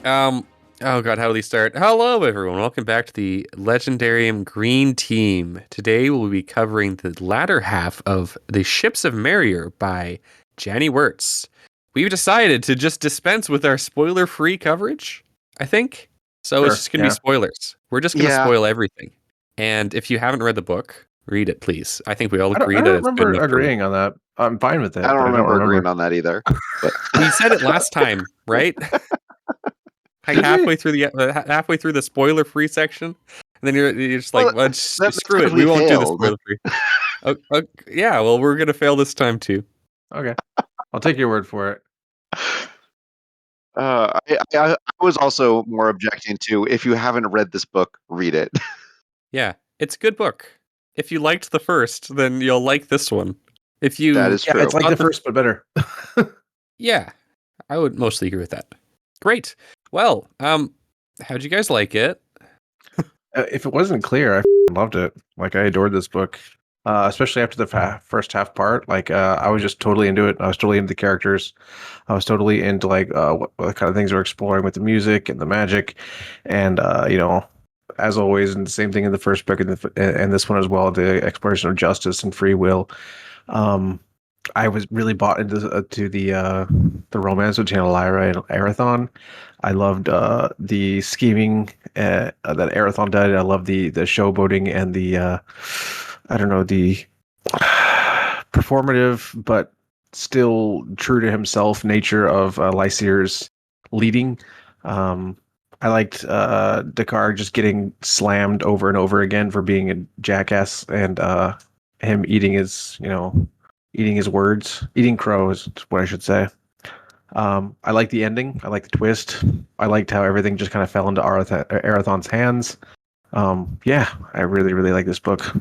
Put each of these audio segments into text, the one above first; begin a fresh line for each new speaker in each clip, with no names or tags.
Um. Oh God, how do we start? Hello, everyone. Welcome back to the Legendarium Green Team. Today we'll be covering the latter half of the Ships of Merior by Janny Wurts. We've decided to just dispense with our spoiler-free coverage, I think. So it's
Sure,
just going to be
yeah.
spoilers. We're just going to
Yeah.
spoil everything. And if you haven't read the book, read it, please. I think we all
I don't
agree that it's good
remember
enough for
agreeing on that. I'm fine with it.
I don't
but
remember agreeing on that either. But
We said it last time, right? Like
Did we?
halfway through the spoiler free section, and then you're just like, well,
that's
screw it,
because
we
we
won't do the
failed.
spoiler free. Yeah, well, we're gonna fail this time too.
Okay, I'll take your word for it.
I was also more objecting to, if you haven't read this book, read it.
Yeah, it's a good book. If you liked the first, then you'll like this one. If you,
That is true.
It's like the first, but better.
yeah, I would mostly agree with that. Great. Well, how'd you guys like it?
If it wasn't clear, I loved it. Like, I adored this book, especially after the first half part. Like, I was just totally into it. I was totally into the characters. I was totally into what kind of things we're exploring with the music and the magic, and as always, and the same thing in the first book and this one as well, the exploration of justice and free will. I was really bought into to the romance between Lyra and Arathon. I loved the scheming that Arathon did. I love the showboating and the the performative but still true to himself nature of Lysair's leading. I liked Dakar just getting slammed over and over again for being a jackass, and him eating his words, eating crow is what I should say. I like the ending. I like the twist. I liked how everything just kind of fell into Arathon's hands. Yeah, I really, really like this book.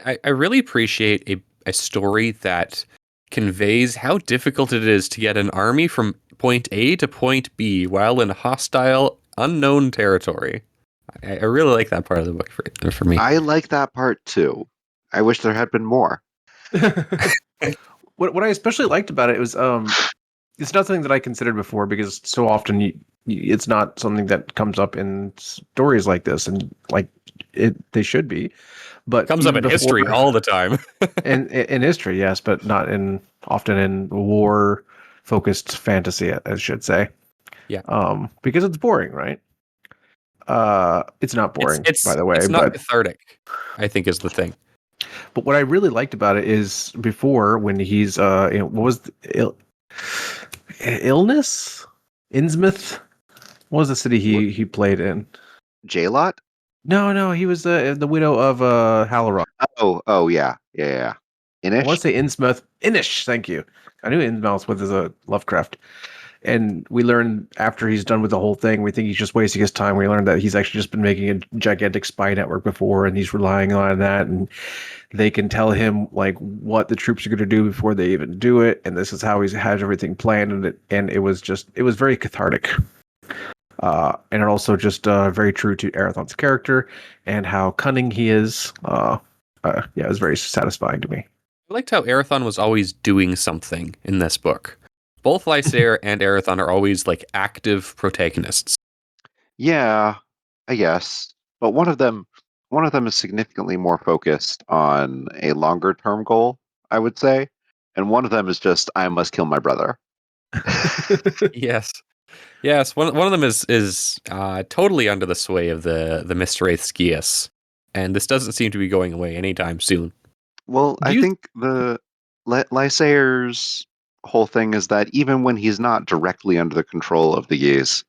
I really appreciate a story that conveys how difficult it is to get an army from point A to point B while in hostile, unknown territory. I really like that part of the book for me.
I like that part too. I wish there had been more.
What I especially liked about it was it's not something that I considered before, because so often it's not something that comes up in stories like this, and like they should be. But
Comes up in history all the time.
in history, yes, but not often in war-focused fantasy, I should say.
Yeah.
Because it's boring, right? It's not boring, by the way.
It's not cathartic, I think, is the thing.
But what I really liked about it is before, when he's what was illness? Innsmouth? What was the city he played in?
J-Lot?
No, he was the widow of Halloran.
Oh, yeah. Inish?
I want to say Innsmouth. Inish, thank you. I knew Innsmouth was a Lovecraft. And we learn after he's done with the whole thing, we think he's just wasting his time. We learn that he's actually just been making a gigantic spy network before, and he's relying on that. And they can tell him like what the troops are going to do before they even do it. And this is how he has everything planned. And it was very cathartic. And it also just very true to Arathon's character and how cunning he is. It was very satisfying to me.
I liked how Arathon was always doing something in this book. Both Lysair and Arathon are always like active protagonists.
Yeah, I guess. But one of them is significantly more focused on a longer term goal, I would say. And one of them is just, I must kill my brother.
Yes. One of them is totally under the sway of the Mr. Wraith Skias, and this doesn't seem to be going away anytime soon.
Well, I think the Lysair's whole thing is that even when he's not directly under the control of the Ys,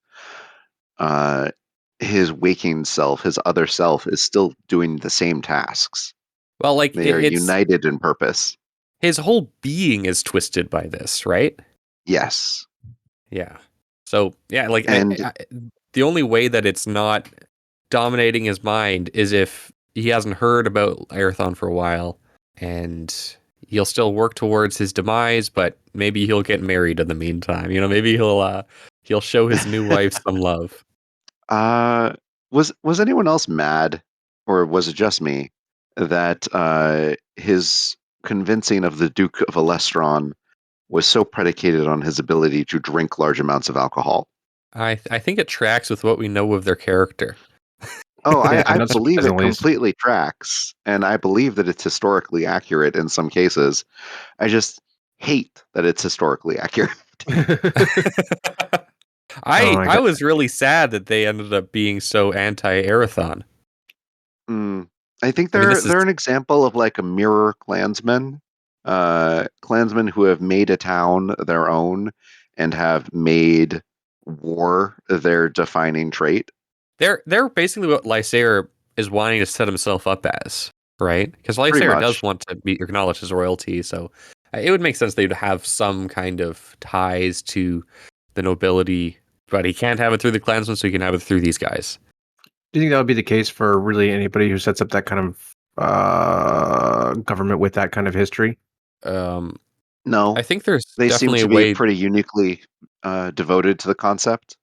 his waking self, his other self, is still doing the same tasks.
Well, like
they are united in purpose.
His whole being is twisted by this, right?
Yes.
Yeah. So yeah, like the only way that it's not dominating his mind is if he hasn't heard about Arathon for a while, and he'll still work towards his demise, but maybe he'll get married in the meantime. Maybe he'll show his new wife some love.
Was anyone else mad, or was it just me, that his convincing of the Duke of Alestron was so predicated on his ability to drink large amounts of alcohol?
I think it tracks with what we know of their character.
Oh,
Yeah,
I
not
believe it
surprisingly.
completely tracks, and I believe that it's historically accurate in some cases. I just hate that it's historically accurate.
Oh,
I was really sad that they ended up being so anti-Arathon.
I think
I mean, this is
they're an example of like a mirror clansman, clansmen who have made a town their own and have made war their defining trait.
they're basically what Lysair is wanting to set himself up as, right? Because
Pretty
Lysair does
much.
want to be acknowledged as royalty, so it would make sense they'd have some kind of ties to the nobility, but he can't have it through the clansmen, so he can have it through these guys.
Do you think that would be the case for really anybody who sets up that kind of government with that kind of history?
No,
I think there's
they seem
definitely
to
a
be
way.
pretty uniquely devoted to the concept.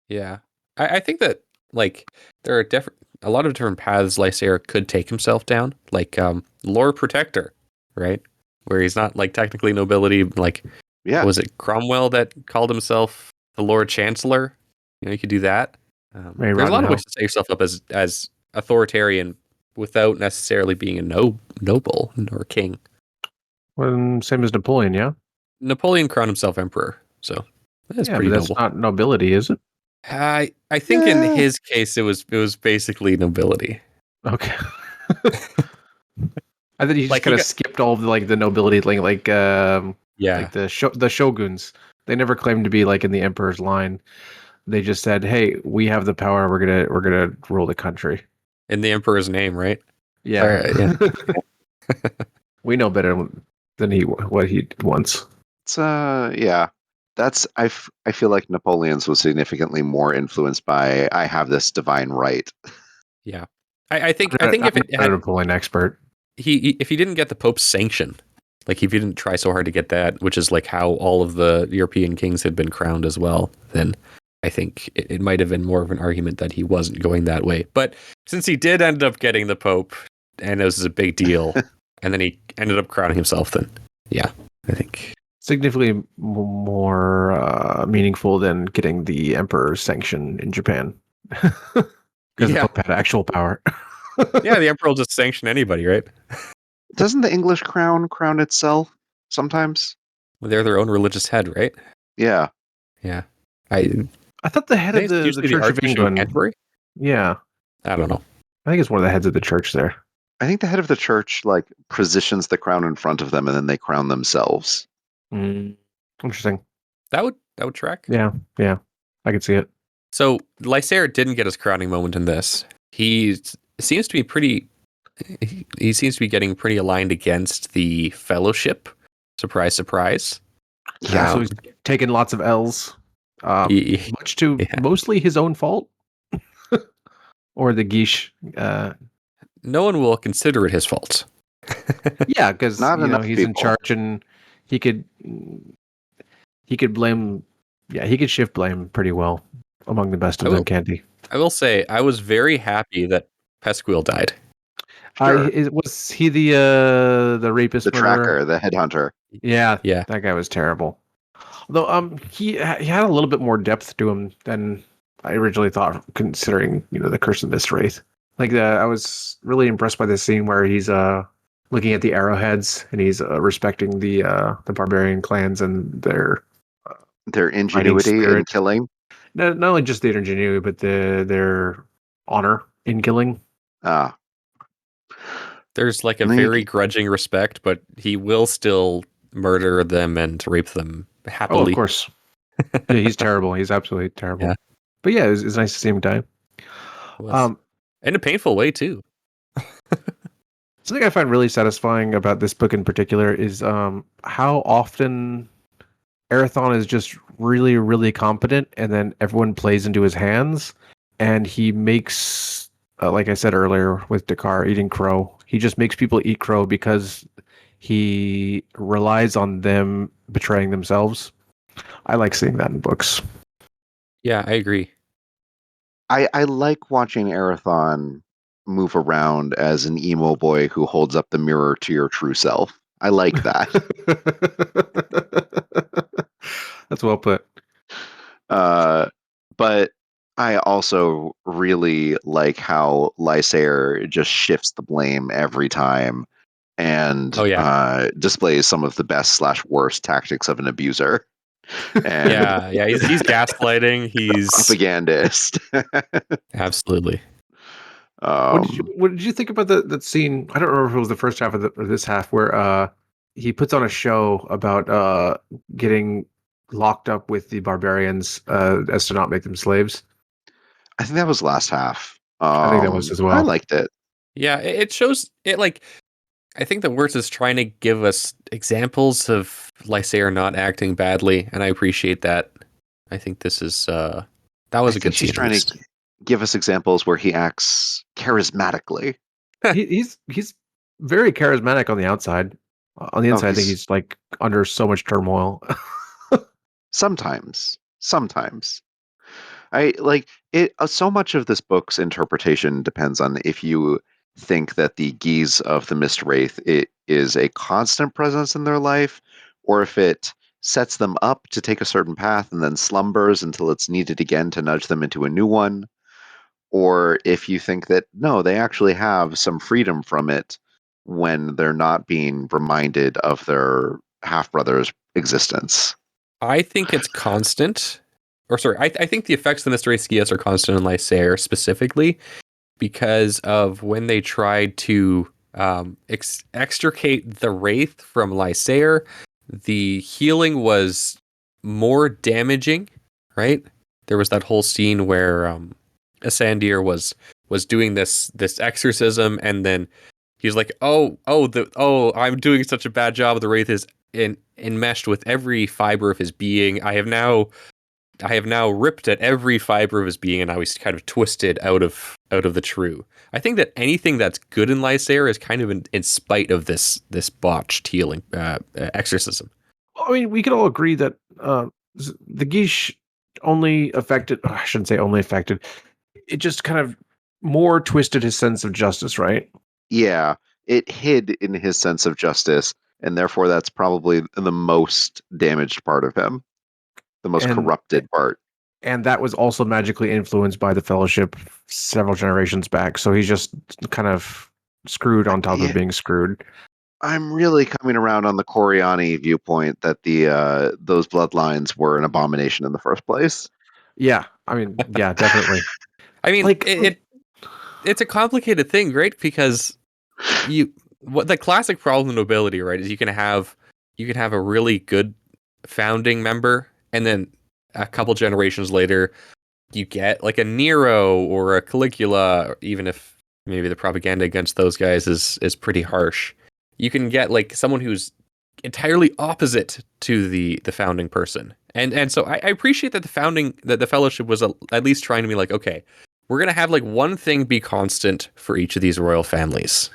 Yeah, I think that like there are a lot of different paths Lysair could take himself down, like Lord Protector, right? Where he's not like technically nobility. Like,
Yeah,
was it Cromwell that called himself the Lord Chancellor? You know, you could do that.
Maybe
There's a lot of
Roddenhill.
ways to set yourself up as authoritarian without necessarily being a noble or king.
Well, same as Napoleon, yeah?
Napoleon crowned himself emperor, so that's
Yeah,
pretty
but that's
noble.
not nobility, is it?
I think in
Yeah.
his case it was basically nobility.
Okay. I thought you just
Like,
kind of skipped all of the nobility, like
Yeah,
the shoguns. They never claimed to be like in the emperor's line. They just said, "Hey, we have the power. We're gonna rule the country."
in the emperor's name, right?
Yeah,
Yeah.
we know better than what he wants.
it's yeah. That's I feel like Napoleon's was significantly more influenced by I have this divine right.
Yeah. I think if
I'm
it
not a
had
Napoleon expert.
if he didn't get the Pope's sanction, like if he didn't try so hard to get that, which is like how all of the European kings had been crowned as well, then I think it might have been more of an argument that he wasn't going that way. But since he did end up getting the Pope, and it was a big deal, and then he ended up crowning himself, then yeah, I think
Significantly more meaningful than getting the emperor's sanction in Japan, because the
Yeah.
Pope had actual power.
yeah, the emperor will just sanction anybody, right?
Doesn't the English crown itself sometimes?
Well, they're their own religious head, right?
Yeah.
Yeah. I
I thought the head of
think it's
the
usually
Church of
Archbishop
England.
Canterbury.
Yeah,
I don't know.
I think it's one of the heads of the church there.
I think the head of the church like positions the crown in front of them and then they crown themselves.
Interesting.
That would track.
Yeah, I can see it.
So Lysair didn't get his crowning moment in this. He seems to be pretty. He seems to be getting pretty aligned against the Fellowship. Surprise, surprise.
Yeah, so he's taken lots of L's, much to mostly his own fault, or the Guiche.
No one will consider it his fault.
Yeah, because he's
people.
in charge and he could blame. Yeah, he could shift blame pretty well among the best of them, can't he?
I will say I was very happy that Pesquil died.
Sure.
Was he the rapist?
The tracker, the headhunter.
Yeah,
yeah.
That guy was terrible. Although he had a little bit more depth to him than I originally thought, considering the Curse of Mistwraith. Like I was really impressed by this scene where he's looking at the arrowheads and he's respecting the barbarian clans and their
ingenuity in killing.
Not only just their ingenuity, but their honor in killing.
There's like a very grudging respect, but he will still murder them and rape them happily.
Oh, of course. Yeah, he's terrible. He's absolutely terrible. Yeah. But yeah, it's nice to see him die.
In a painful way too.
Something I find really satisfying about this book in particular is how often Arathon is just really, really competent, and then everyone plays into his hands, and he makes, like I said earlier with Dakar eating crow, he just makes people eat crow because he relies on them betraying themselves. I like seeing that in books.
Yeah, I agree.
I like watching Arathon move around as an emo boy who holds up the mirror to your true self. I like that.
That's well put.
But I also really like how Lysair just shifts the blame every time and
Oh yeah,
displays some of the best / worst tactics of an abuser and
yeah. He's gaslighting. He's
propagandist.
absolutely.
um,
What did you think about that scene? I don't remember if it was the first half or this half where he puts on a show about getting locked up with the barbarians as to not make them slaves.
I think that was last half.
I think that was as
I
well.
liked it.
Yeah, it shows it like I think the Wurts is trying to give us examples of Lysair not acting badly, and I appreciate that. I think this is that
I
was a
think
good
he's
scene at
trying
least.
to give us examples where he acts charismatically.
He's very charismatic on the outside. On the
Oh,
inside, I think
he's
he's like under so much turmoil.
sometimes. I like it. So much of this book's interpretation depends on if you think that the Geese of the Mist Wraith it is a constant presence in their life, or if it sets them up to take a certain path and then slumbers until it's needed again to nudge them into a new one, or if you think that no, they actually have some freedom from it when they're not being reminded of their half brother's existence.
I think it's constant. Or sorry, I think the effects of the Mystery Skias are constant in Lysair specifically because of when they tried to extricate the Wraith from Lysair, the healing was more damaging, right? There was that whole scene where Asandir was doing this exorcism, and then he's like, I'm doing such a bad job. The Wraith is enmeshed with every fiber of his being. I have now ripped at every fiber of his being, and now he's kind of twisted out of the true. I think that anything that's good in Lysair is kind of in spite of this botched healing exorcism.
Well, I mean, we can all agree that the Geesh only affected. I shouldn't say only affected. It just kind of more twisted his sense of justice, right?
Yeah, it hid in his sense of justice, and therefore that's probably the most damaged part of him, the most
And
corrupted part.
and that was also magically influenced by the Fellowship several generations back. So he's just kind of screwed on top of
Yeah,
being screwed.
I'm really coming around on the Coriani viewpoint that the those bloodlines were an abomination in the first place.
Yeah, I mean, yeah, definitely.
I mean,
Like,
it's a complicated thing, right? Because what the classic problem of nobility, right, is you can have a really good founding member, and then a couple generations later, you get like a Nero or a Caligula, even if maybe the propaganda against those guys is pretty harsh. You can get like someone who's entirely opposite to the founding person, and so I appreciate that the fellowship was at least trying to be like, okay, we're gonna have like one thing be constant for each of these royal families,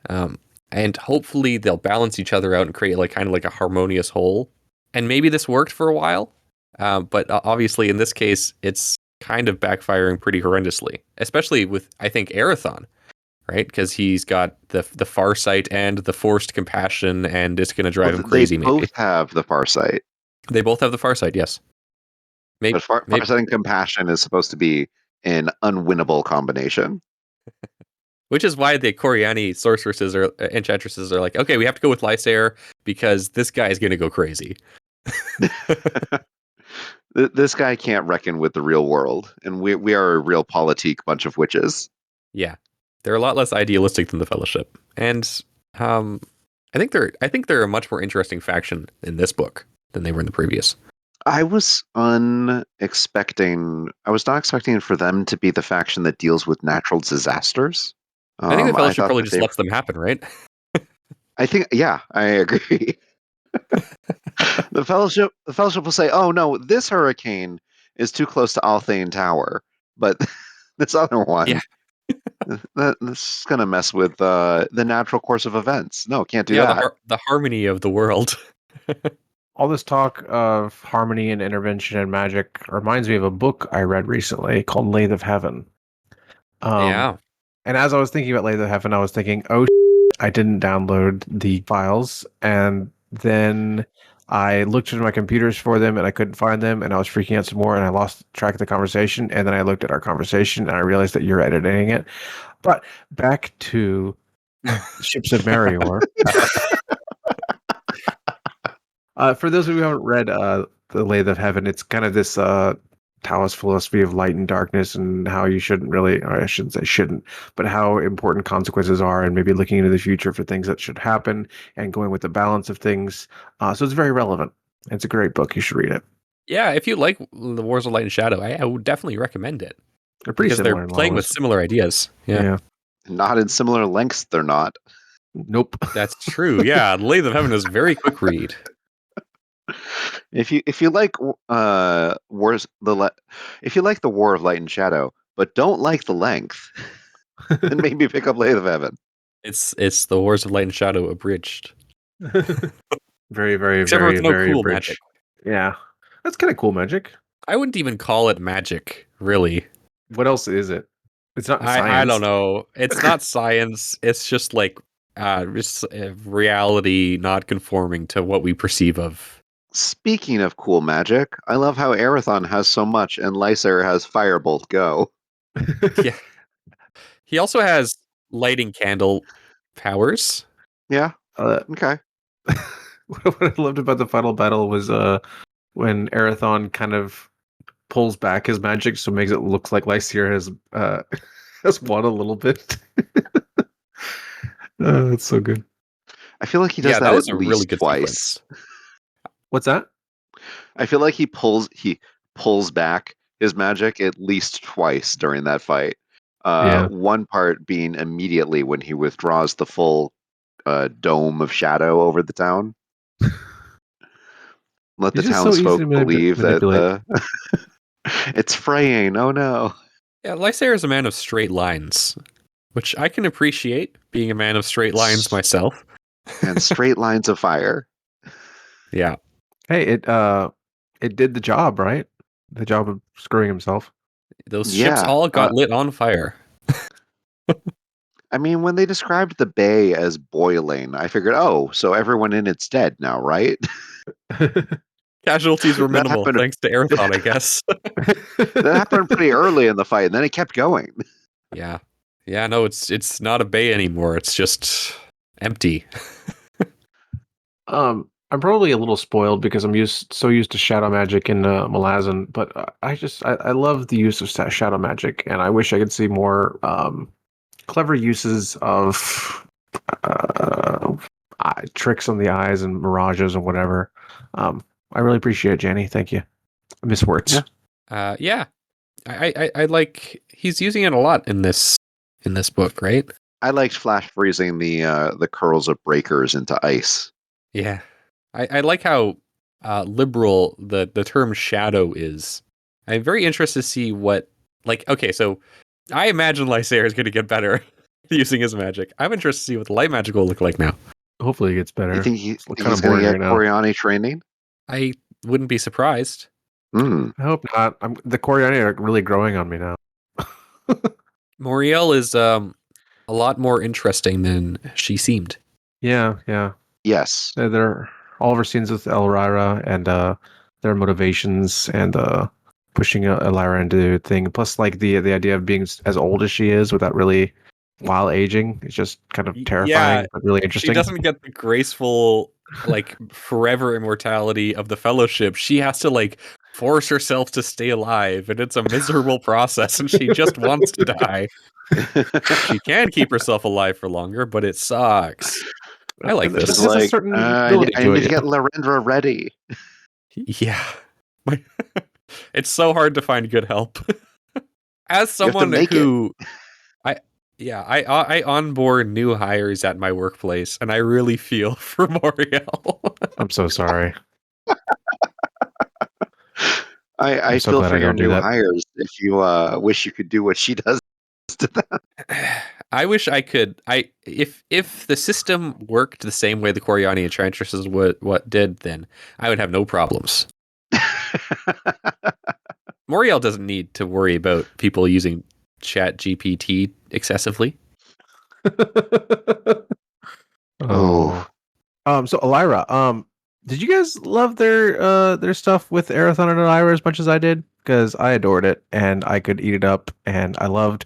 and hopefully they'll balance each other out and create like kind of like a harmonious whole. And maybe this worked for a while, but obviously in this case, it's kind of backfiring pretty horrendously, especially with I think Arathon, right? Because he's got the farsight and the forced compassion, and it's going to drive him crazy.
They
Maybe
both have the Farsight,
they both have the farsight. Yes, maybe,
but Farsight and compassion is supposed to be an unwinnable combination.
which is why the Coriani sorceresses or enchantresses are like, okay, we have to go with Lysair because this guy is going to go crazy.
This guy can't reckon with the real world, and we are a real politique bunch of witches.
Yeah, they're a lot less idealistic than the Fellowship, and I think they're a much more interesting faction in this book than they were in the previous.
I was not expecting for them to be the faction that deals with natural disasters.
I think the
I
Fellowship
thought
probably
that
just lets them happen, right?
yeah, I agree. The fellowship will say, "Oh no, this hurricane is too close to Althane Tower," but this other one,
Yeah,
this is gonna mess with the natural course of events. No, can't do
yeah,
that.
the harmony of the world.
all this talk of harmony and intervention and magic reminds me of a book I read recently called Lathe of Heaven.
Yeah,
And as I was thinking about Lathe of Heaven, I was thinking, I didn't download the files. And then I looked at my computers for them and I couldn't find them, and I was freaking out some more, and I lost track of the conversation. And then I looked at our conversation and I realized that you're editing it. But back to Ships of Merior. For those of you who haven't read The Lathe of Heaven, it's kind of this Taoist philosophy of light and darkness, and how you shouldn't really, or I shouldn't say shouldn't, but how important consequences are, and maybe looking into the future for things that should happen and going with the balance of things. So it's very relevant. It's a great book. You should read it.
Yeah, if you like The Wars of Light and Shadow, I would definitely recommend it.
They're pretty
because
similar.
They're playing with similar ideas. Yeah.
Not in similar lengths, they're not.
Nope.
That's true. Yeah, Lathe of Heaven is a very quick read.
If you like if you like the War of Light and Shadow, but don't like the length, then maybe pick up Lathe of Heaven.
It's the Wars of Light and Shadow abridged.
Very, very,
Except
very,
with no
very
cool
abridged.
magic.
Yeah, that's kind of cool magic.
I wouldn't even call it magic, really.
What else is it? It's not science.
I don't know. It's not science. It's just like reality not conforming to what we perceive of.
Speaking of cool magic, I love how Arathon has so much and Lysair has Firebolt Go.
Yeah. He also has lighting candle powers.
Yeah. Okay.
What I loved about the final battle was when Arathon kind of pulls back his magic, so makes it look like Lysair has won a little bit. That's so good.
I feel like he does that
was
at
a
least
really good
twice.
sequence.
What's that?
I feel like he pulls back his magic at least twice during that fight. One part being immediately when he withdraws the full dome of shadow over the town. Let the townsfolk believe that it's fraying. Oh no.
Yeah, Lysair is a man of straight lines, which I can appreciate, being a man of straight lines myself.
And straight lines of fire.
Yeah.
Hey, it did the job, right? The job of screwing himself.
Those ships all got lit on fire.
I mean, when they described the bay as boiling, I figured, oh, so everyone in it's dead now, right?
Casualties were minimal, thanks to Arathon, I guess.
That happened pretty early in the fight, and then it kept going.
Yeah. Yeah, no, it's not a bay anymore. It's just empty.
I'm probably a little spoiled because I'm so used to shadow magic in Malazan, but I love the use of shadow magic, and I wish I could see more clever uses of tricks on the eyes and mirages and whatever. I really appreciate it, Janny. Thank you, Miss Wurts.
Yeah. I like he's using it a lot in this book, right?
I liked flash freezing the curls of breakers into ice.
Yeah. I like how liberal the term shadow is. I'm very interested to see what, okay, so I imagine Lysair is going to get better using his magic. I'm interested to see what the light magic will look like now.
Hopefully it gets better.
You think he's going to get Coriani training?
I wouldn't be surprised.
I hope not. The Coriani are really growing on me now.
Moriel is a lot more interesting than she seemed.
Yeah.
Yes.
They're all of our scenes with Elvira and their motivations and pushing Elvira into a thing. Plus, like the idea of being as old as she is without really while aging is just kind of terrifying, but really interesting.
She doesn't get the graceful, forever immortality of the Fellowship. She has to force herself to stay alive, and it's a miserable process, and she just wants to die. She can keep herself alive for longer, but it sucks. I like this.
It's like, I need to get Larendra ready.
Yeah. It's so hard to find good help. As someone who... I onboard new hires at my workplace, and I really feel for Moriel.
I'm so sorry.
I feel for your new hires if you wish you could do what she does to them.
I wish I could. If the system worked the same way the Coriani Enchantresses what did, then I would have no problems. Moriel doesn't need to worry about people using Chat GPT excessively.
So Elvira, Did you guys love their stuff with Arathon and Lyra as much as I did? Because I adored it and I could eat it up, and I love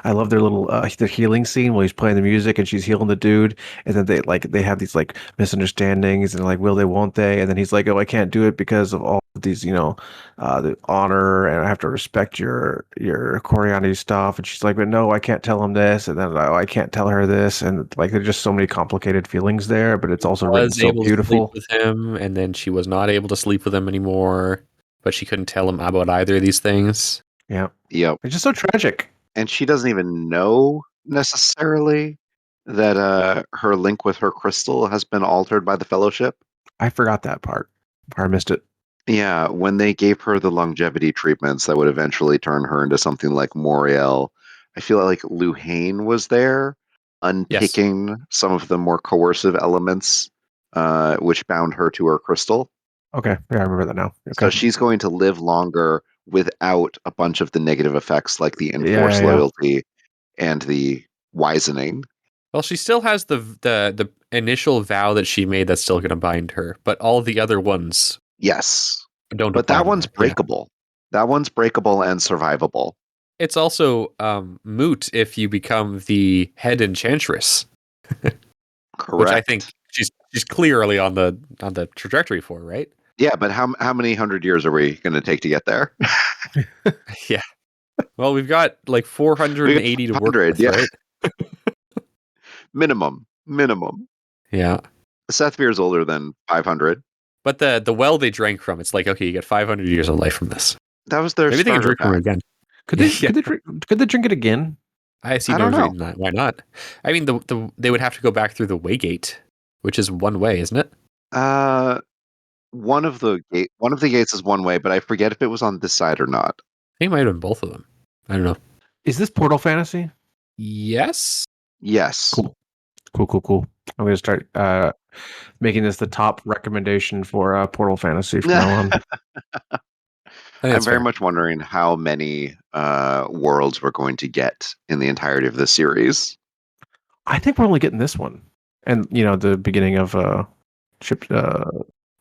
their little the healing scene where he's playing the music and she's healing the dude, and then they have these like misunderstandings and like will they won't they, and then he's like, oh, I can't do it because of all of these, the honor, and I have to respect your Coriani stuff, and she's like, but no, I can't tell him this, and then I can't tell her this, and like there's just so many complicated feelings there, but it's also written so
able
beautiful.
to sleep with him, and then she was not able to sleep with him anymore, but she couldn't tell him about either of these things.
Yeah.
Yep.
It's just so tragic.
And she doesn't even know necessarily that her link with her crystal has been altered by the Fellowship.
I forgot that part. I missed it.
Yeah, when they gave her the longevity treatments that would eventually turn her into something like Moriel, I feel like Luhane was there, unpicking some of the more coercive elements which bound her to her crystal.
Okay, yeah, I remember that now. Okay.
So she's going to live longer without a bunch of the negative effects like the enforced loyalty and the wisening.
Well, she still has the initial vow that she made that's still going to bind her, but all the other ones,
yes,
don't.
But that one's breakable. Yeah. That one's breakable and survivable.
It's also moot if you become the head enchantress.
Correct.
Which I think she's clearly on the trajectory for, right?
Yeah, but how many 100 years are we going to take to get there?
Yeah. Well, we've got like 480 to work with,
yeah.
right?
Minimum.
Yeah.
Seth Beer's older than 500.
But the well they drank from, it's like, okay, you get 500 years of life from this.
That was their
Maybe they can drink from it again.
Could they drink it again?
I see no reason that. Why not? I mean, they would have to go back through the Waygate, which is one way, isn't it?
One of the gates is one way, but I forget if it was on this side or not.
I think it might have been both of them. I don't know.
Is this Portal Fantasy?
Yes.
Cool. I'm going to start making this the top recommendation for Portal Fantasy from now on.
I'm very much wondering how many worlds we're going to get in the entirety of this series.
I think we're only getting this one, and the beginning of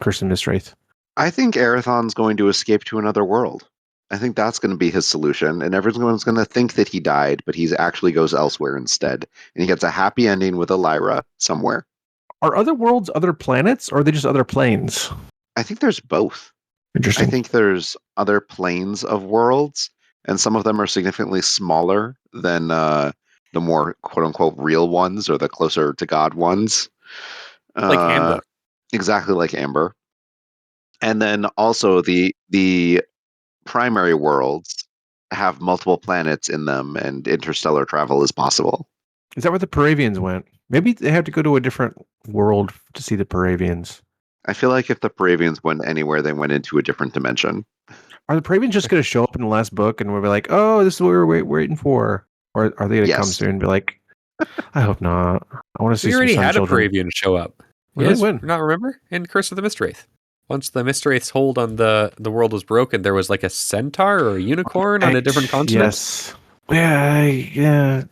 Curse and Mistwraith.
I think Arathon's going to escape to another world. I think that's going to be his solution, and everyone's going to think that he died, but he actually goes elsewhere instead, and he gets a happy ending with a Lyra somewhere.
Are other worlds other planets, or are they just other planes?
I think there's both.
Interesting.
I think there's other planes of worlds, and some of them are significantly smaller than the more quote-unquote real ones or the closer to God ones.
Like Amber.
Exactly like Amber. And then also the primary worlds have multiple planets in them, and interstellar travel is possible.
Is that where the Paravians went? Maybe they have to go to a different world to see the Paravians.
I feel like if the Paravians went anywhere, they went into a different dimension.
Are the Paravians just going to show up in the last book and we'll be like, oh, this is what we were waiting for? Or are they going to come soon and be like, I hope not. I want to see some
We already had
children.
a Paravian show up.
Really? When?
Not remember? In Curse of the Mistwraith. Once the Mistwraith's hold on the world was broken, there was like a centaur or a unicorn on a different continent.
Yes. Yeah.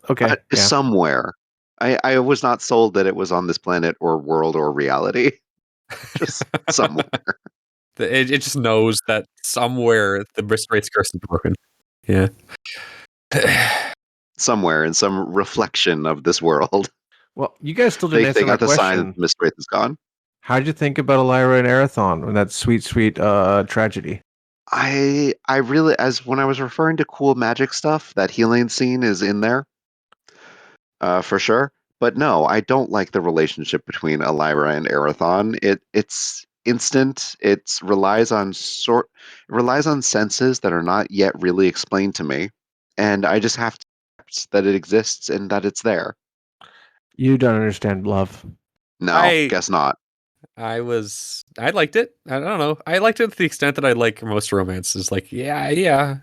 Okay.
Somewhere. I was not sold that it was on this planet or world or reality. Just somewhere.
It just knows that somewhere the Mistwraith's curse is broken. Yeah.
Somewhere in some reflection of this world.
Well, you guys still didn't answer my question. They got the sign that
Mistwraith is gone.
How'd you think about Lyra and Arathon and that sweet tragedy?
I really, as when I was referring to cool magic stuff, that healing scene is in there. For sure. But no, I don't like the relationship between Lyra and Arathon. It's instant. It relies on senses that are not yet really explained to me, and I just have to accept that it exists and that it's there. You
don't understand love.
No, guess not.
I liked it. I don't know. I liked it to the extent that I like most romances. Like, yeah.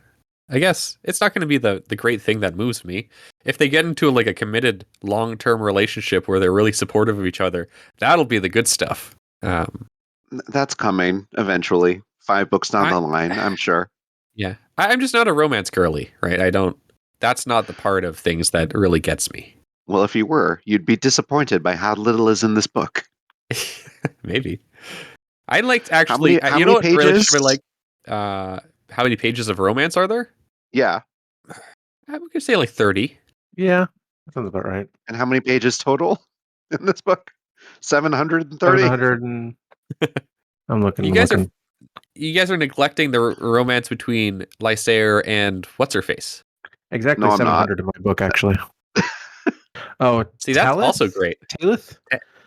I guess it's not going to be the great thing that moves me. If they get into a committed long-term relationship where they're really supportive of each other, that'll be the good stuff.
That's coming eventually. 5 books down the line, I'm sure.
Yeah. I'm just not a romance girly, right? That's not the part of things that really gets me.
Well, if you were, you'd be disappointed by how little is in this book.
Maybe. I liked
How
actually.
many
You know what
pages?
relationship I like? How many pages of romance are there?
Yeah.
I would say like 30.
Yeah, that sounds about right.
And how many pages total in this book? 730.
700 and I'm looking.
You guys are neglecting the romance between Lysair and what's her face.
exactly
No, I'm not.
700 in my book actually. Oh,
See, that's
Talith?
also great.
Talith?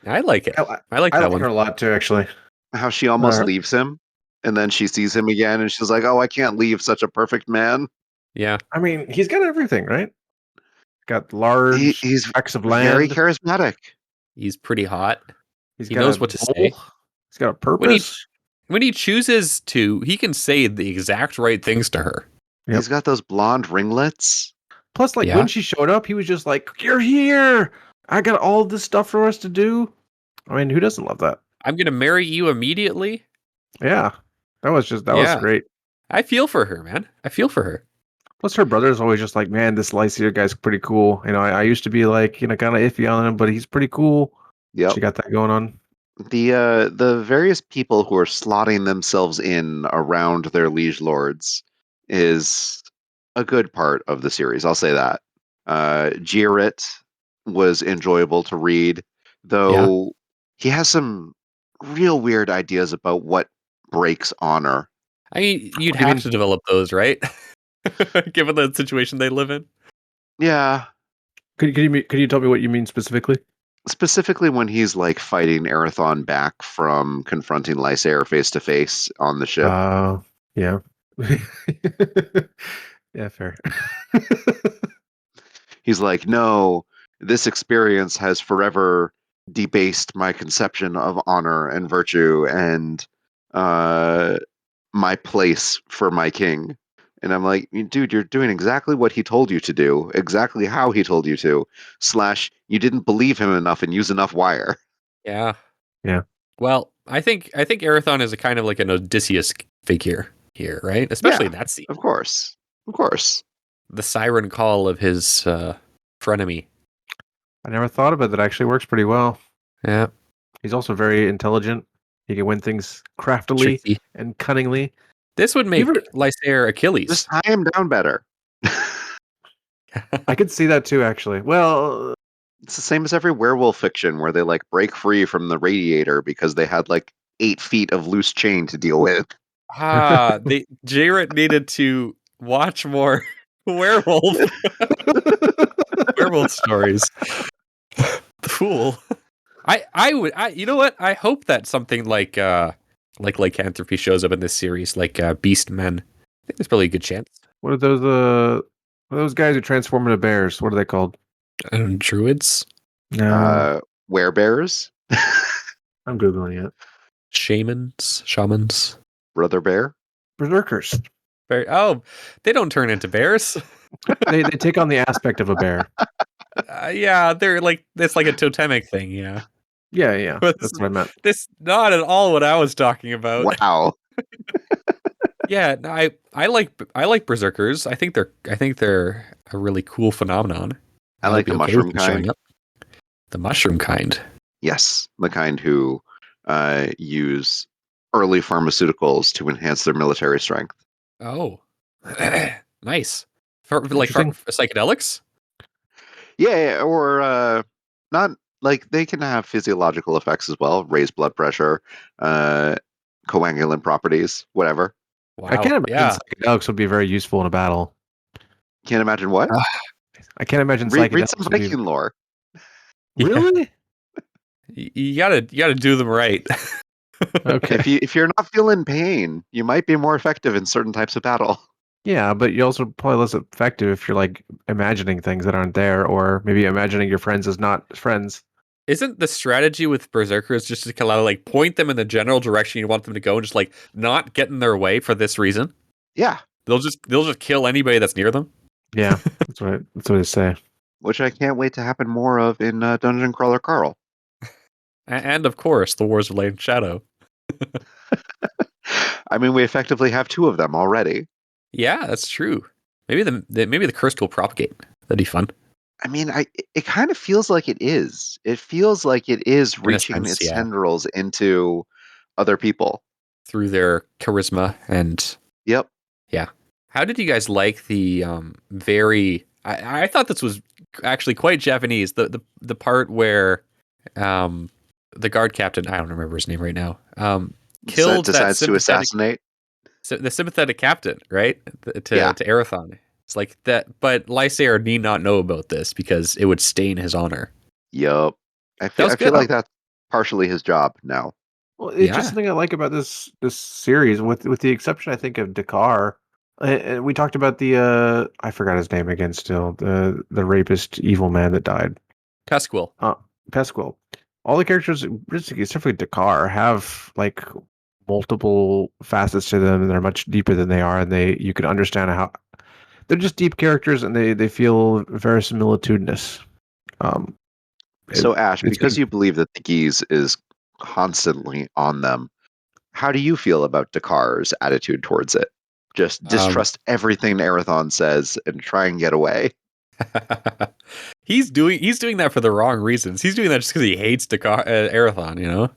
I like it. I like
I
that
like
one.
her a lot too, actually.
How she almost leaves him, and then she sees him again, and she's like, "Oh, I can't leave such a perfect man."
Yeah.
I mean, he's got everything, right? Got large
He's
tracts of
very
land.
charismatic.
He's pretty hot.
He
knows what to say.
He's got a purpose.
When he chooses to, he can say the exact right things to her.
Yep.
He's got those blonde ringlets.
Plus, like when she showed up, he was just like, "You're here. I got all this stuff for us to do." I mean, who doesn't love that?
I'm gonna marry you immediately.
Yeah, that was great.
I feel for her, man. I feel for her.
Plus, her brother's always just like, "Man, this Lysair guy's pretty cool." You know, I used to be like, kind of iffy on him, but he's pretty cool.
Yep.
She got that going on.
The various people who are slotting themselves in around their liege lords is a good part of the series. I'll say that. Jiret was enjoyable to read, though he has some real weird ideas about what breaks honor.
I mean, you'd have to develop those, right? Given the situation they live in.
Yeah.
Could you tell me what you mean specifically?
Specifically when he's like fighting Arathon back from confronting Lysair face to face on the ship.
Yeah. Yeah, fair.
He's like, "No, this experience has forever debased my conception of honor and virtue and my place for my king." And I'm like, "Dude, you're doing exactly what he told you to do, exactly how he told you to. / you didn't believe him enough and use enough wire."
Yeah.
Yeah.
Well, I think Arathon is a kind of like an Odysseus figure here, right? Especially in that scene.
Of course.
The siren call of his frenemy.
I never thought of it. That actually works pretty well.
Yeah.
He's also very intelligent. He can win things craftily and cunningly.
This would make Lysair Achilles.
Just tie him down better.
I could see that too, actually. Well,
it's the same as every werewolf fiction where they like break free from the radiator because they had like 8 feet of loose chain to deal with.
Jiret needed to watch more werewolf stories. The fool. You know what? I hope that something like lycanthropy shows up in this series, like beast men. I think there's probably a good chance.
What are those guys who transform into bears? What are they called?
Druids?
No.
Werebears?
I'm Googling it.
Shamans?
Brother bear?
Berserkers.
They don't turn into bears.
they take on the aspect of a bear.
Yeah, they're like, it's like a totemic thing, yeah.
Yeah. That's what I meant.
This not at all what I was talking about.
Wow.
Yeah, I like berserkers. I think they're a really cool phenomenon.
I like the mushroom kind.
The mushroom kind.
Yes, the kind who use early pharmaceuticals to enhance their military strength.
Oh, nice. For psychedelics?
Yeah, or not. Like they can have physiological effects as well, raise blood pressure, coagulant properties, whatever.
Wow. I can't imagine psychedelics would be very useful in a battle.
Can't imagine what?
I can't imagine psychedelics.
Read some Viking lore.
Really?
You gotta do them right.
Okay.
If you're not feeling pain, you might be more effective in certain types of battle.
Yeah, but you're also probably less effective if you're like imagining things that aren't there, or maybe imagining your friends as not friends.
Isn't the strategy with berserkers just to kind of like point them in the general direction you want them to go and just like not get in their way for this reason?
Yeah.
They'll just kill anybody that's near them.
Yeah, that's what they say.
Which I can't wait to happen more of in Dungeon Crawler Carl.
And of course, the Wars of Light and Shadow.
I mean, we effectively have 2 of them already.
Yeah, that's true. Maybe the curse will propagate. That'd be fun.
I mean, it kind of feels like it is. it feels like it is
In a
reaching
sense,
its
yeah.
tendrils into other people.
Through their charisma and
Yep.
yeah. How did you guys like the very? I thought this was actually quite Japanese. The part where the guard captain, I don't remember his name right now, killed that
Decides to
sympathetic,
assassinate.
the sympathetic captain, right?
Yeah.
To Arathon. It's like that, but Lysair need not know about this because it would stain his honor.
Yep.
That
I
was
feel
good.
like that's partially his job now.
Well, it's just
Yeah.
something I like about this series, with the exception, I think, of Dakar. And we talked about the I forgot his name again. Still, the rapist evil man that died.
Pesquil.
Pesquil. All the characters, except for Dakar, have like multiple facets to them, and they're much deeper than they are, and you can understand how they're just deep characters, and they feel verisimilitudinous.
So Ash, because you believe that the Geese is constantly on them, how do you feel about Dakar's attitude towards it? Just distrust everything Arathon says and try and get away.
He's doing that for the wrong reasons. He's doing that just because he hates Arathon, you know?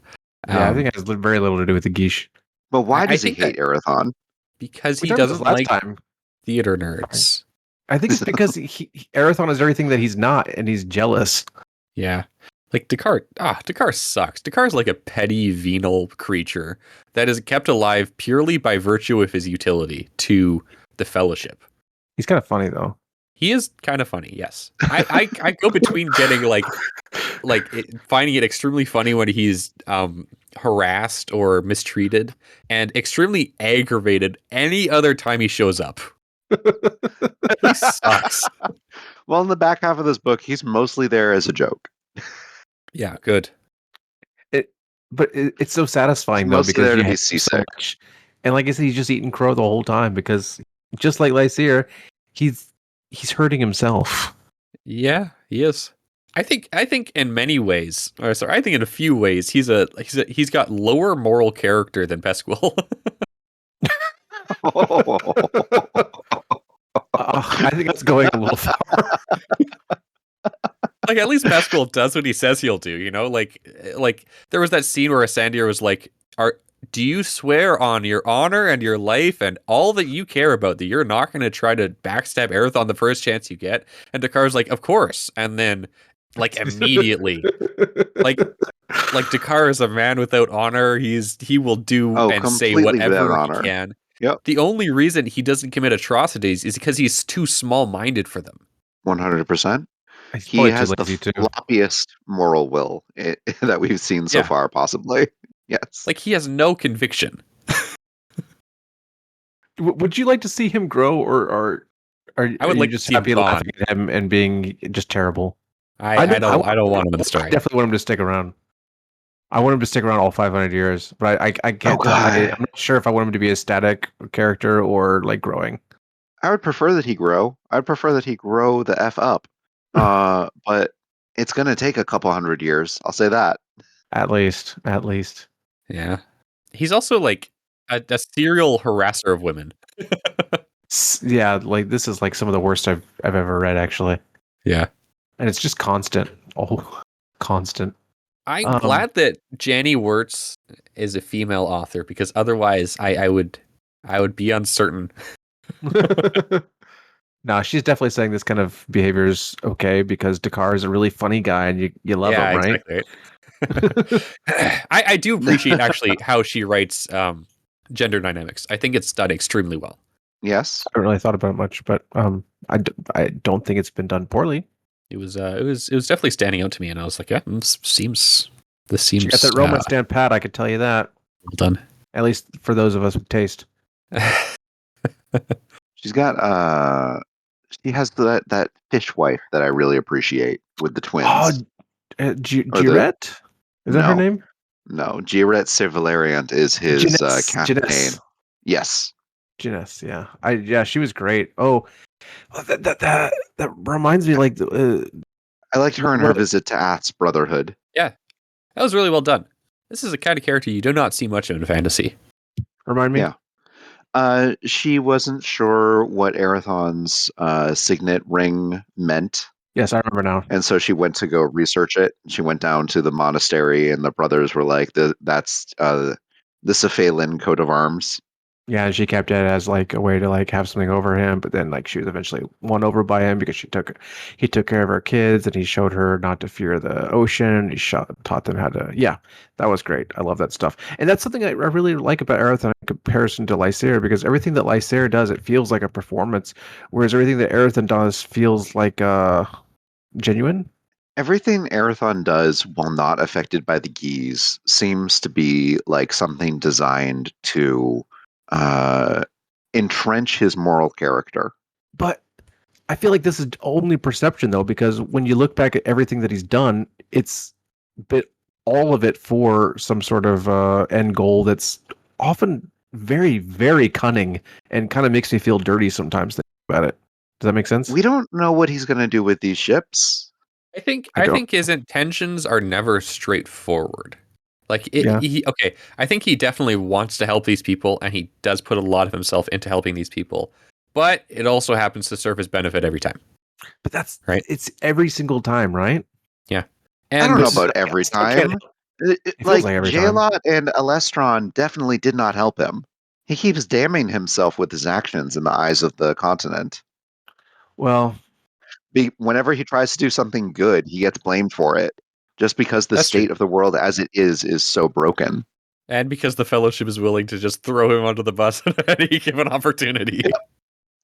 Yeah, I think it has very little to do with the Geesh.
But why does he hate Arathon?
Because he doesn't like theater nerds.
I think it's because Arathon is everything that he's not, and he's jealous.
Yeah. Like Dakar sucks. Dakar's like a petty venal creature that is kept alive purely by virtue of his utility to the Fellowship.
He's kind of funny though.
He is kind of funny, yes. I go between getting finding it extremely funny when he's harassed or mistreated, and extremely aggravated any other time he shows up. He sucks.
Well, in the back half of this book, he's mostly there as a joke.
Yeah, good.
It's so satisfying though, because
there to be seasick.
So and like I said, he's just eating crow the whole time, because just like Lysair, he's hurting himself.
Yeah, he is. I think in many ways, I think in a few ways, he's got lower moral character than Pesquil.
I think that's going a little far.
Like, at least Pesquil does what he says he'll do, you know? Like there was that scene where Asandir was like, do you swear on your honor and your life and all that you care about that you're not going to try to backstab Arathon the first chance you get? And Dakar's like, of course. And then, like, immediately, like Dakar is a man without honor. He will do and say whatever he can.
Yep.
The only reason he doesn't commit atrocities is because he's too small-minded for them.
100%. He has the floppiest moral will that we've seen so far, possibly. Yes.
Like, he has no conviction.
Would you like to see him grow, or
I would like
just
to see
happy laughing at him and being just terrible?
I don't want him in the story.
I definitely want him to stick around. I want him to stick around all 500 years, but I can't. I'm not sure if I want him to be a static character or like growing.
I would prefer that he grow. I'd prefer that he grow the F up. But it's going to take a couple hundred years. I'll say that.
At least.
Yeah. He's also like a serial harasser of women.
Yeah, like this is like some of the worst I've ever read, actually.
Yeah.
And it's just constant. Oh, constant.
I'm glad that Janny Wurts is a female author, because otherwise I would be uncertain.
No, she's definitely saying this kind of behavior is okay because Dakar is a really funny guy and you love him, right?
Exactly. I do appreciate actually how she writes gender dynamics. I think it's done extremely well.
Yes.
I haven't really thought about it much, but I don't think it's been done poorly.
It was definitely standing out to me, and I was like, yeah, this seems.
She got that romance down pat, I could tell you that.
Well done.
At least for those of us with taste.
She's got she has that fish wife that I really appreciate with the twins.
Oh, Girette? Is that her name?
No, Girette Cervalariant is his campaign. Yes.
Janice, yeah. She was great. Oh, that reminds me, like
I liked her in her visit to Ath's Brotherhood.
Yeah. That was really well done. This is a kind of character you do not see much of in fantasy.
Remind me?
Yeah. She wasn't sure what Arathon's signet ring meant,
Yes, I remember now.
And so she went to go research it. She went down to the monastery, and the brothers were like, "That's the Cephalin coat of arms."
Yeah, and she kept it as like a way to like have something over him, but then like she was eventually won over by him because he took care of her kids and he showed her not to fear the ocean. Taught them how to. Yeah, that was great. I love that stuff, and that's something I really like about Arathon in comparison to Lysair, because everything that Lysair does, it feels like a performance, whereas everything that Arathon does feels like genuine.
Everything Arathon does, while not affected by the Geese, seems to be like something designed to entrench his moral character.
But I feel like this is only perception, though, because when you look back at everything that he's done, it's been all of it for some sort of end goal that's often very, very cunning and kind of makes me feel dirty sometimes thinking about it. Does that make sense?
We don't know what he's going to do with these ships.
I think his intentions are never straightforward. Like okay, I think he definitely wants to help these people, and he does put a lot of himself into helping these people. But it also happens to serve his benefit every time.
But that's
right.
It's every single time, right?
Yeah.
And I don't know about every time. Like Jalot and Alestron definitely did not help him. He keeps damning himself with his actions in the eyes of the continent.
Well,
whenever he tries to do something good, he gets blamed for it, just because the state of the world as it is so broken.
And because the Fellowship is willing to just throw him under the bus at any given opportunity.
Yep.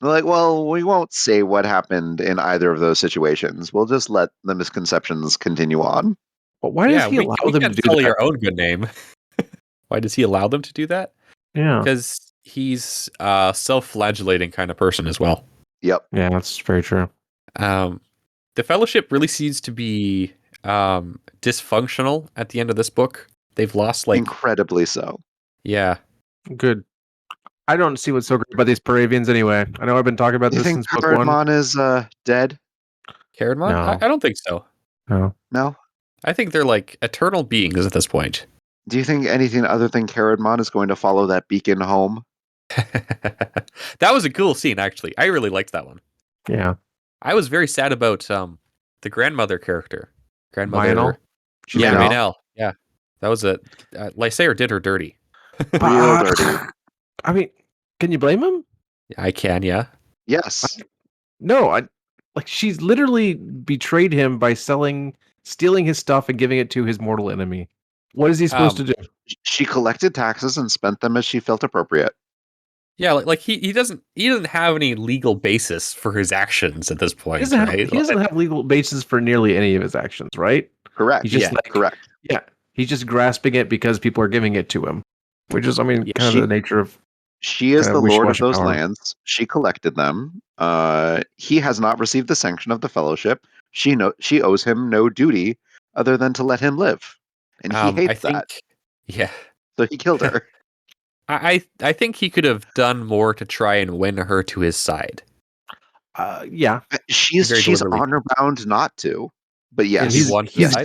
They're like, well, we won't say what happened in either of those situations. We'll just let the misconceptions continue on.
But why does he allow them to do
sully
that?
Your own good name. Why does he allow them to do that?
Yeah.
Because he's a self-flagellating kind of person as well.
Yep.
Yeah, that's very true.
The Fellowship really seems to be dysfunctional at the end of this book. They've lost
incredibly so.
Yeah.
Good. I don't see what's so great about these Paravians anyway. I know I've been talking about this since book one.
Caradmon is dead?
Caradmon?
No.
I don't think so.
No.
I think they're like eternal beings at this point.
Do you think anything other than Caradmon is going to follow that beacon home?
That was a cool scene, actually. I really liked that one.
Yeah.
I was very sad about the grandmother character.
Maynell?
Yeah, Maynell. Yeah. That was Lysair did her dirty.
Real dirty.
I mean, can you blame him?
I can, yeah.
Yes.
She's literally betrayed him by stealing his stuff and giving it to his mortal enemy. What is he supposed to do?
She collected taxes and spent them as she felt appropriate.
Yeah, like he doesn't have any legal basis for his actions at this point.
He doesn't have legal basis for nearly any of his actions, right?
Correct.
He's just
correct.
Yeah, he's just grasping it because people are giving it to him, which is, kind of the nature of.
She is the lord of those lands. She collected them. He has not received the sanction of the Fellowship. She owes him no duty other than to let him live, and he hates that.
Yeah.
So he killed her.
I think he could have done more to try and win her to his side.
Yeah,
she's honor bound not to. But yes,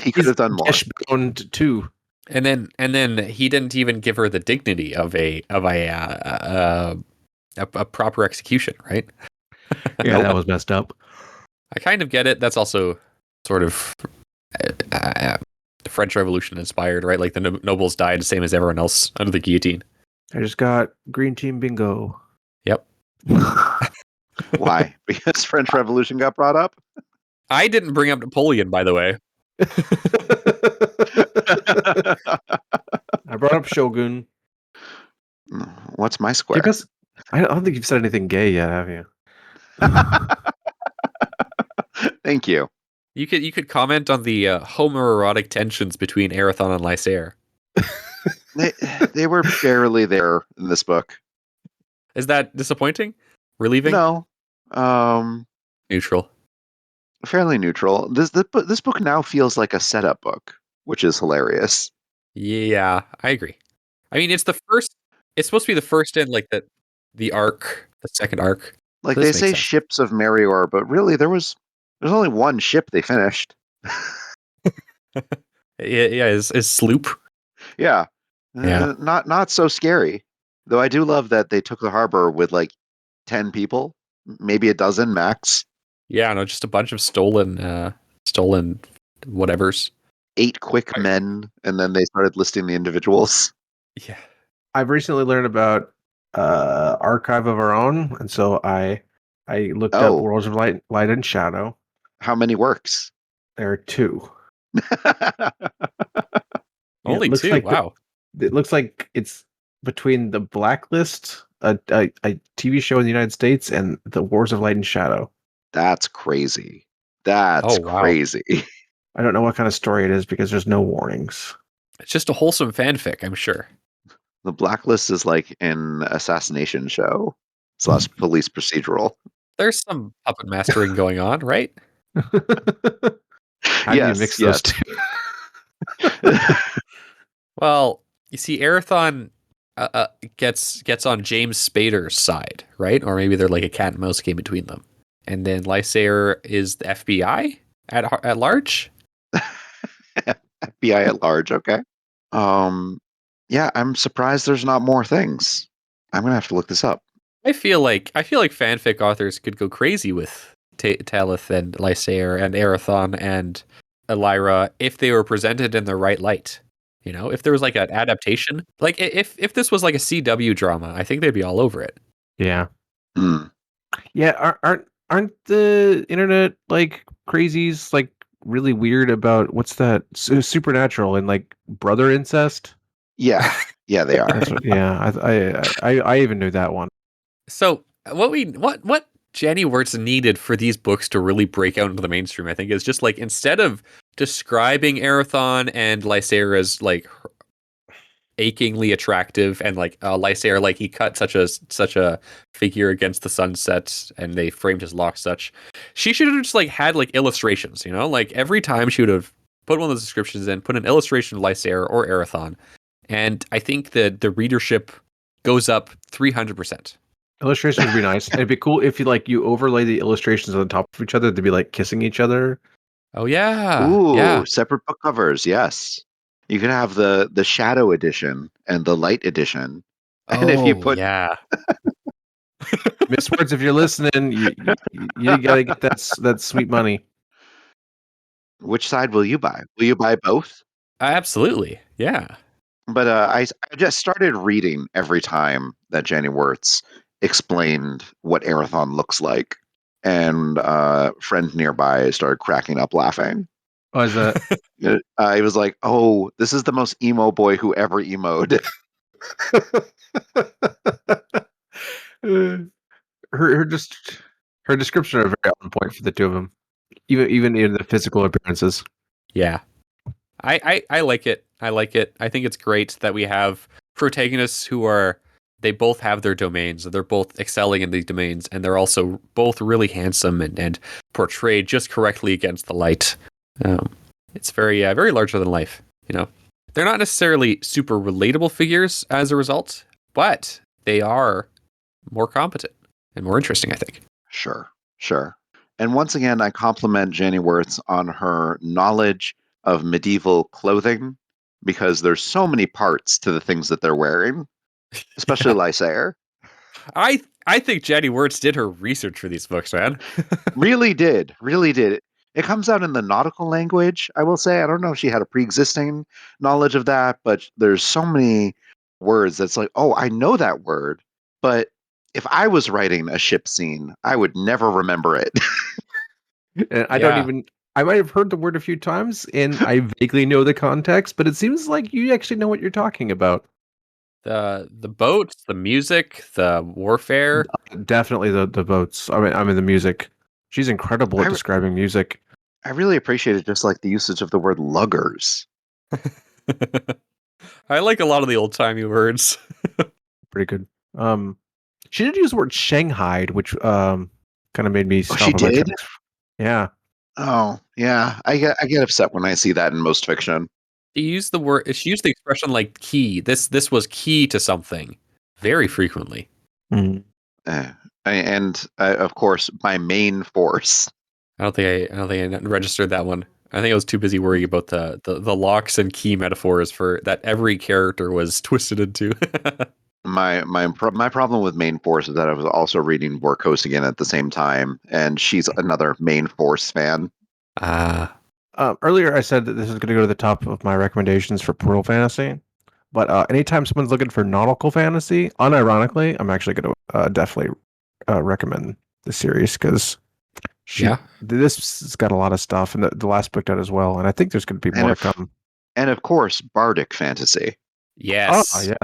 he could have done more.
Bound too.
And then he didn't even give her the dignity of a proper execution, right?
Yeah, that was messed up.
I kind of get it. That's also sort of the French Revolution inspired, right? Like the nobles died the same as everyone else under the guillotine.
I just got green team bingo.
Yep.
Why? Because French Revolution got brought up?
I didn't bring up Napoleon, by the way.
I brought up Shogun.
What's my square?
I don't think you've said anything gay yet, have you?
Thank you.
You could comment on the homoerotic tensions between Arathon and Lysair.
They were barely there in this book.
Is that disappointing? Relieving?
No.
Neutral.
Fairly neutral. This book now feels like a setup book, which is hilarious.
Yeah, I agree. I mean, it's supposed to be the first in like the arc, the second arc.
Like they say Ships of Merior, but really there's only one ship they finished.
Yeah, is Sloop.
Yeah. Not so scary. Though I do love that they took the harbor with like 10 people, maybe a dozen max.
Yeah, no, just a bunch of stolen whatevers.
8 quick men, and then they started listing the individuals.
Yeah.
I've recently learned about Archive of Our Own, and so I looked up Worlds of Light and Shadow.
How many works?
There are 2.
Only 2. Wow.
It looks like it's between the Blacklist, a TV show in the United States, and the Wars of Light and Shadow.
That's crazy. That's crazy.
I don't know what kind of story it is because there's no warnings.
It's just a wholesome fanfic, I'm sure.
The Blacklist is like an assassination show / police procedural.
There's some puppet mastering going on, right?
How do you mix those two?
Well, you see, Arathon gets on James Spader's side, right? Or maybe they're like a cat and mouse game between them. And then Lysair is the FBI at large.
FBI at large, okay. Yeah, I'm surprised there's not more things. I'm gonna have to look this up.
I feel like fanfic authors could go crazy with Talith and Lysair and Arathon and Elira if they were presented in the right light. You know, if there was like an adaptation, like if this was like a CW drama, I think they'd be all over it.
Yeah. Yeah, aren't the internet like crazies like really weird about what's that supernatural and like brother incest?
Yeah, they are.
I even knew that one.
So what Janny Wurts needed for these books to really break out into the mainstream, I think, is just like instead of describing Arathon and Lysair as like achingly attractive and like Lysair like he cut such a figure against the sunset and they framed his locks such, she should have just like had like illustrations, you know, like every time she would have put one of those descriptions in, put an illustration of Lysair or Arathon, and I think that the readership goes up 300%.
Illustrations would be nice. It'd be cool if you overlay the illustrations on top of each other to be like kissing each other.
Oh yeah.
Ooh,
yeah.
Separate book covers, yes. You could have the Shadow edition and the Light edition. And if you put
Miss Words, if you're listening, you gotta get that sweet money.
Which side will you buy? Will you buy both?
Absolutely. Yeah.
But I just started reading every time that Janny Wurts explained what Arathon looks like, and friend nearby started cracking up laughing.
Why is that?
He was like, "Oh, this is the most emo boy who ever emoed."
her description are very on point for the two of them, even in the physical appearances.
Yeah, I like it. I like it. I think it's great that we have protagonists they both have their domains. They're both excelling in these domains, and they're also both really handsome and portrayed just correctly against the light. It's very larger than life. You know, they're not necessarily super relatable figures as a result, but they are more competent and more interesting, I think.
Sure. And once again, I compliment Janny Wurts on her knowledge of medieval clothing, because there's so many parts to the things that they're wearing, especially Lysair.
I think Janny Wurts did her research for these books, man.
Really did. It comes out in the nautical language, I will say. I don't know if she had a pre-existing knowledge of that, but there's so many words that's like, oh, I know that word, but if I was writing a ship scene, I would never remember it.
And I might have heard the word a few times, and I vaguely know the context, but it seems like you actually know what you're talking about.
The boats, the music, the warfare.
Definitely the boats. I mean the music. She's incredible at describing music.
I really appreciate it, just like the usage of the word luggers.
I like a lot of the old-timey words.
Pretty good. She did use the word Shanghai, which kind of made me stop.
She did?
Yeah.
Oh, yeah. I get upset when I see that in most fiction.
She used the expression like key. This was key to something very frequently.
Mm.
And of course, my main force.
I don't think I registered that one. I think I was too busy worrying about the locks and key metaphors for that every character was twisted into.
My problem with Main Force is that I was also reading Warcoast again at the same time, and she's another Main Force fan.
Earlier I said that this is going to go to the top of my recommendations for Portal Fantasy, but anytime someone's looking for nautical fantasy, unironically, I'm actually going to definitely recommend the series because this has got a lot of stuff, and the last book did as well, and I think there's going to be more to come.
And of course, Bardic fantasy.
Yes.
Oh,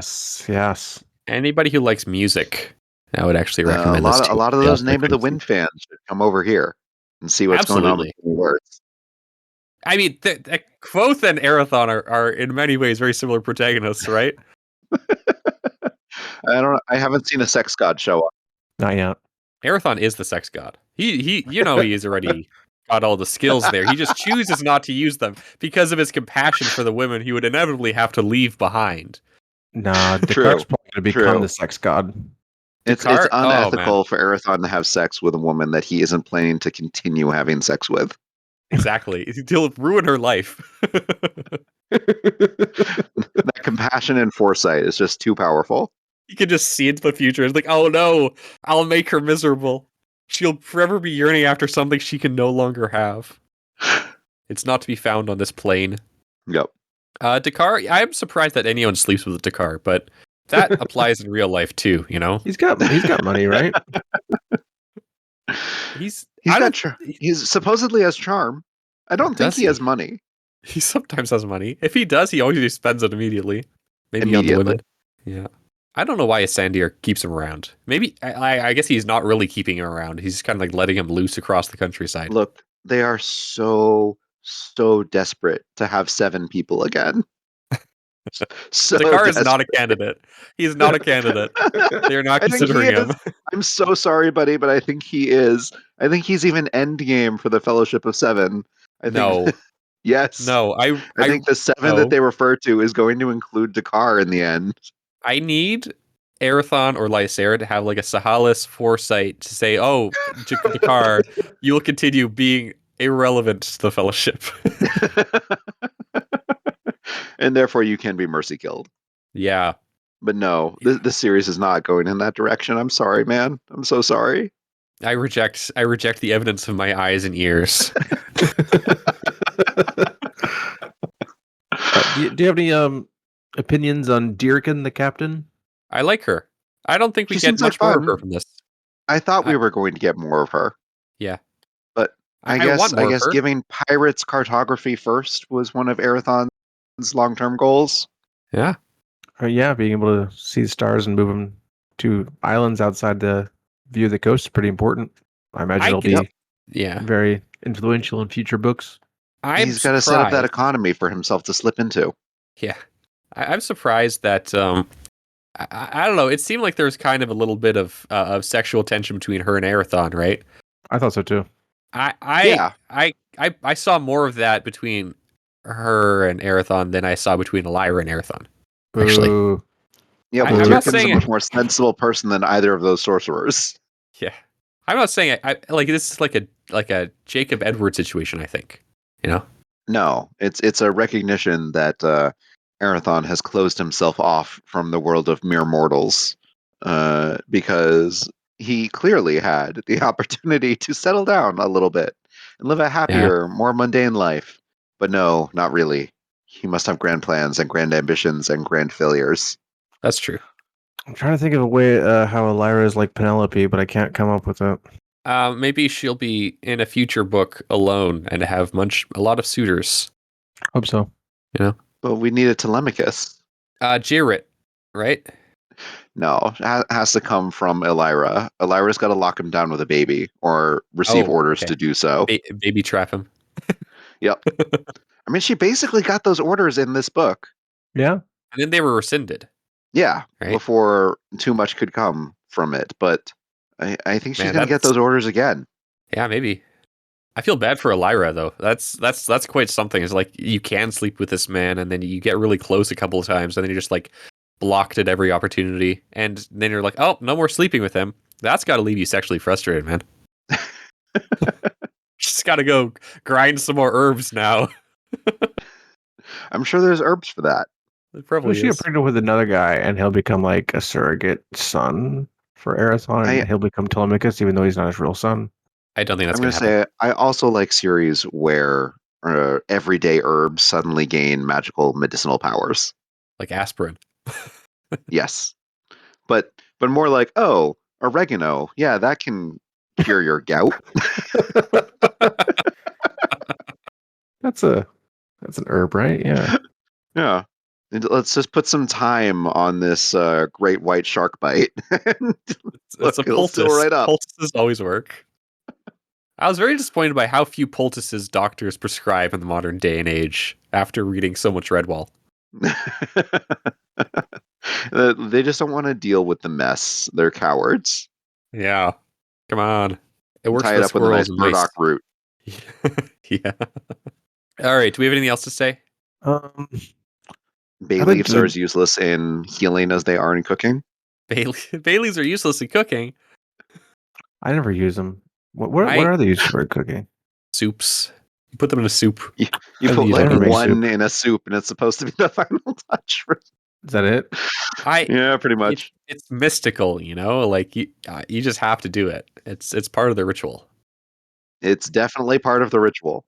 yes.
Anybody who likes music, I would actually recommend this.
A lot of those Name of the Wind fans should come over here and see what's going on with the words.
I mean, Kvothe and Arathon are in many ways very similar protagonists, right?
I haven't seen a sex god show up.
Not yet.
Arathon is the sex god. He's already got all the skills there. He just chooses not to use them because of his compassion for the women he would inevitably have to leave behind.
Nah, Descartes' probably going to become the sex god.
It's unethical for Arathon to have sex with a woman that he isn't planning to continue having sex with.
Exactly. He'll ruin her life.
That compassion and foresight is just too powerful.
You can just see into the future. It's like, oh no, I'll make her miserable. She'll forever be yearning after something she can no longer have. It's not to be found on this plane.
Yep.
Dakar, I'm surprised that anyone sleeps with Dakar, but that applies in real life too, you know?
He's got money, right?
He supposedly has charm. I don't think he has money.
He sometimes has money. If he does, he always spends it immediately. Maybe on the women. Yeah. I don't know why Sandir keeps him around. Maybe, I guess he's not really keeping him around. He's kind of like letting him loose across the countryside.
Look, they are so desperate to have 7 people again.
Dakar is not a candidate. He's not a candidate. They're not considering him.
I'm so sorry, buddy, but I think he is. I think he's even endgame for the Fellowship of 7.
No.
Yes.
No, I
think the 7 that they refer to is going to include Dakar in the end.
I need Arathon or Lysera to have like a Sahalis foresight to say, oh, Dakar, you will continue being irrelevant to the Fellowship.
And therefore you can be mercy killed.
Yeah.
But no, the series is not going in that direction. I'm sorry, man. I'm so sorry.
I reject the evidence of my eyes and ears.
Do you have any opinions on Deerkin, the captain?
I like her. I don't think we get much more of her from this.
I thought we were going to get more of her.
Yeah.
But I guess giving pirates cartography first was one of Arathon's long-term goals.
Yeah.
Yeah, being able to see the stars and move them to islands outside the view of the coast is pretty important. I imagine it'll be very influential in future books.
He's got to set up that economy for himself to slip into.
Yeah. I'm surprised that I don't know. It seemed like there was kind of a little bit of sexual tension between her and Arathon, right?
I thought so too.
I saw more of that between her and Arathon than I saw between Lyra and Arathon. Actually,
yeah, but Deerkin's a much more sensible person than either of those sorcerers.
Yeah, I'm not saying I like this is like a Jacob Edward situation. I think, you know.
No, it's a recognition that Arathon has closed himself off from the world of mere mortals because he clearly had the opportunity to settle down a little bit and live a happier, more mundane life. But no, not really. He must have grand plans and grand ambitions and grand failures.
That's true.
I'm trying to think of a way how Lyra is like Penelope, but I can't come up with it.
Maybe she'll be in a future book alone and have a lot of suitors.
Hope so.
You know?
But we need a Telemachus.
Jarrett, right?
No, it has to come from Elira. Elira's got to lock him down with a baby or receive orders to do so.
Baby trap him.
Yep. I mean, she basically got those orders in this book.
Yeah.
And then they were rescinded.
Yeah, right? Before too much could come from it. But I think she's going to get those orders again.
Yeah, maybe. I feel bad for Elira, though. That's quite something. It's like you can sleep with this man, and then you get really close a couple of times, and then you're just like blocked at every opportunity. And then you're like, oh, no more sleeping with him. That's got to leave you sexually frustrated, man. Just got to go grind some more herbs now.
I'm sure there's herbs for that.
It probably
She get
is.
pregnant with another guy, and he'll become like a surrogate son for Arathon, and he'll become Telemachus, even though he's not his real son.
I don't think that's
I'm
going
going
to
to
happen.
say I also like series where everyday herbs suddenly gain magical medicinal powers.
Like aspirin.
Yes, but more like, oh, oregano, yeah, that can cure your gout.
That's an herb, right? Yeah.
Yeah. And let's just put some thyme on this great white shark bite.
It's a
It'll seal
poultice.
right up.
Poultices always work. I was very disappointed by how few poultices doctors prescribe in the modern day and age after reading so much Redwall.
They just don't want to deal with the mess. They're cowards.
Yeah. Come on. It works
Tie
for
it
the
up with a nice
squirrels and mice.
burdock root.
Yeah. All right. Do we have anything else to say?
Bay leaves are as useless in healing as they are in cooking.
Bay leaves are useless in cooking.
I never use them. What are they used for cooking?
Soups. You put them in a soup.
You put like one in a soup, and it's supposed to be the final touch.
Is that it?
Yeah, pretty much.
It's mystical, you know. Like you just have to do it. It's part of the ritual.
It's definitely part of the ritual.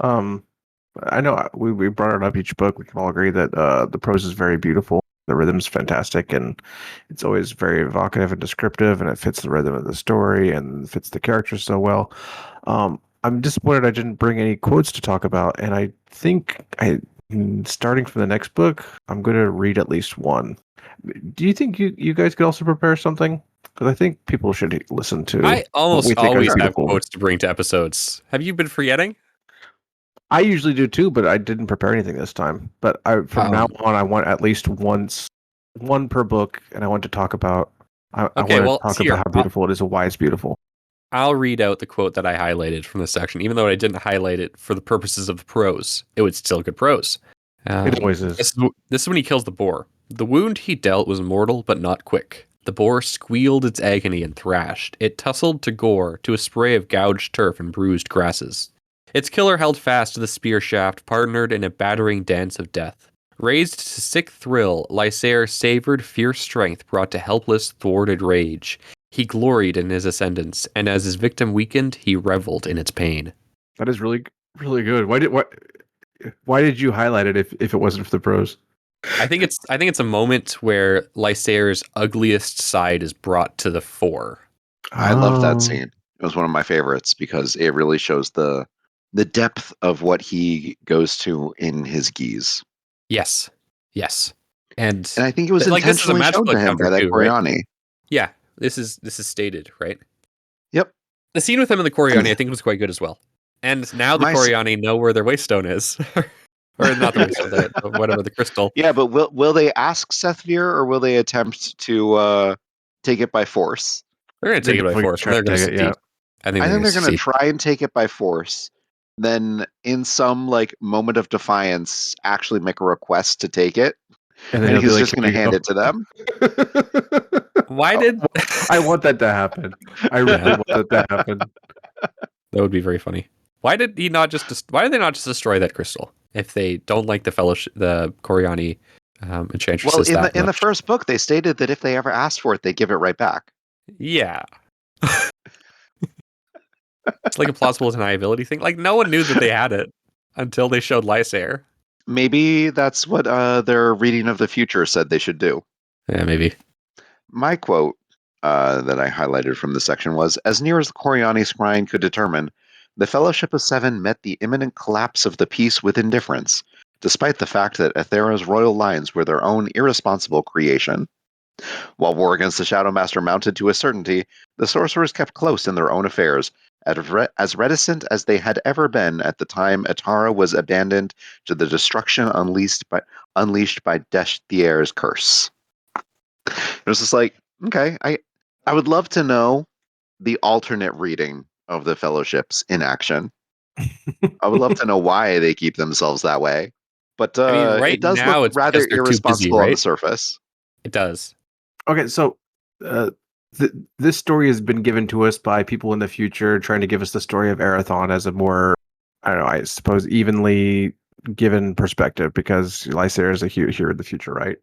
I know we brought it up each book. We can all agree that the prose is very beautiful. The rhythm's fantastic, and it's always very evocative and descriptive, and it fits the rhythm of the story and fits the characters so well. I'm disappointed I didn't bring any quotes to talk about, and I think starting from the next book, I'm going to read at least one. Do you think you guys could also prepare something? Because I think people should listen to.
I almost always have quotes to bring to episodes. Have you been forgetting?
I usually do too, but I didn't prepare anything this time. But from now on, I want at least one per book, and I want to talk about. I want to talk about how beautiful it is and why it's beautiful.
I'll read out the quote that I highlighted from this section, even though I didn't highlight it for the purposes of the prose. It was still good prose.
It always is.
This is when he kills the boar. The wound he dealt was mortal, but not quick. The boar squealed its agony and thrashed. It tussled to gore, to a spray of gouged turf and bruised grasses. Its killer held fast to the spear shaft, partnered in a battering dance of death. Raised to sick thrill, Lysair savored fierce strength brought to helpless, thwarted rage. He gloried in his ascendance, and as his victim weakened, he reveled in its pain.
That is really, really good. Why did you highlight it if it wasn't for the prose?
I think it's a moment where Lysair's ugliest side is brought to the fore.
I love that scene. It was one of my favorites because it really shows the depth of what he goes to in his geese.
Yes. And
I think it was intentionally shown to him by that Coriani. Right?
Yeah, this is stated, right?
Yep.
The scene with him and the Coriani, I think, was quite good as well. And now the Coriani know where their waystone is. Or not the waystone, whatever, the crystal.
Yeah, but will they ask Sethvir, or will they attempt to take it by force?
They're going to take it by force. They're going to succeed.
I think they're going to try and take it by force. Then, in some moment of defiance, actually make a request to take it, and he's just going to hand it to them.
Why did
I want that to happen? I really want that to happen.
That would be very funny. Why did they not just destroy that crystal if they don't like the fellowship, the Coriani enchantresses?
Well, in the first book, they stated that if they ever asked for it, they give it right back.
Yeah. It's like a plausible deniability thing. Like, no one knew that they had it until they showed Lysair.
Maybe that's what their reading of the future said they should do.
Yeah, maybe.
My quote that I highlighted from the section was, as near as the Coriani scrying could determine, the Fellowship of Seven met the imminent collapse of the peace with indifference, despite the fact that Aethera's royal lines were their own irresponsible creation. While war against the Shadow Master mounted to a certainty, the sorcerers kept close in their own affairs, as reticent as they had ever been at the time Atara was abandoned to the destruction unleashed by Deshthier's curse. It was just like, okay, I would love to know the alternate reading of the Fellowships in action. I would love to know why they keep themselves that way. But it does look rather irresponsible on the surface.
It does.
Okay, so this story has been given to us by people in the future trying to give us the story of Arathon as a more, I don't know, I suppose evenly given perspective, because Lysair is here in the future, right?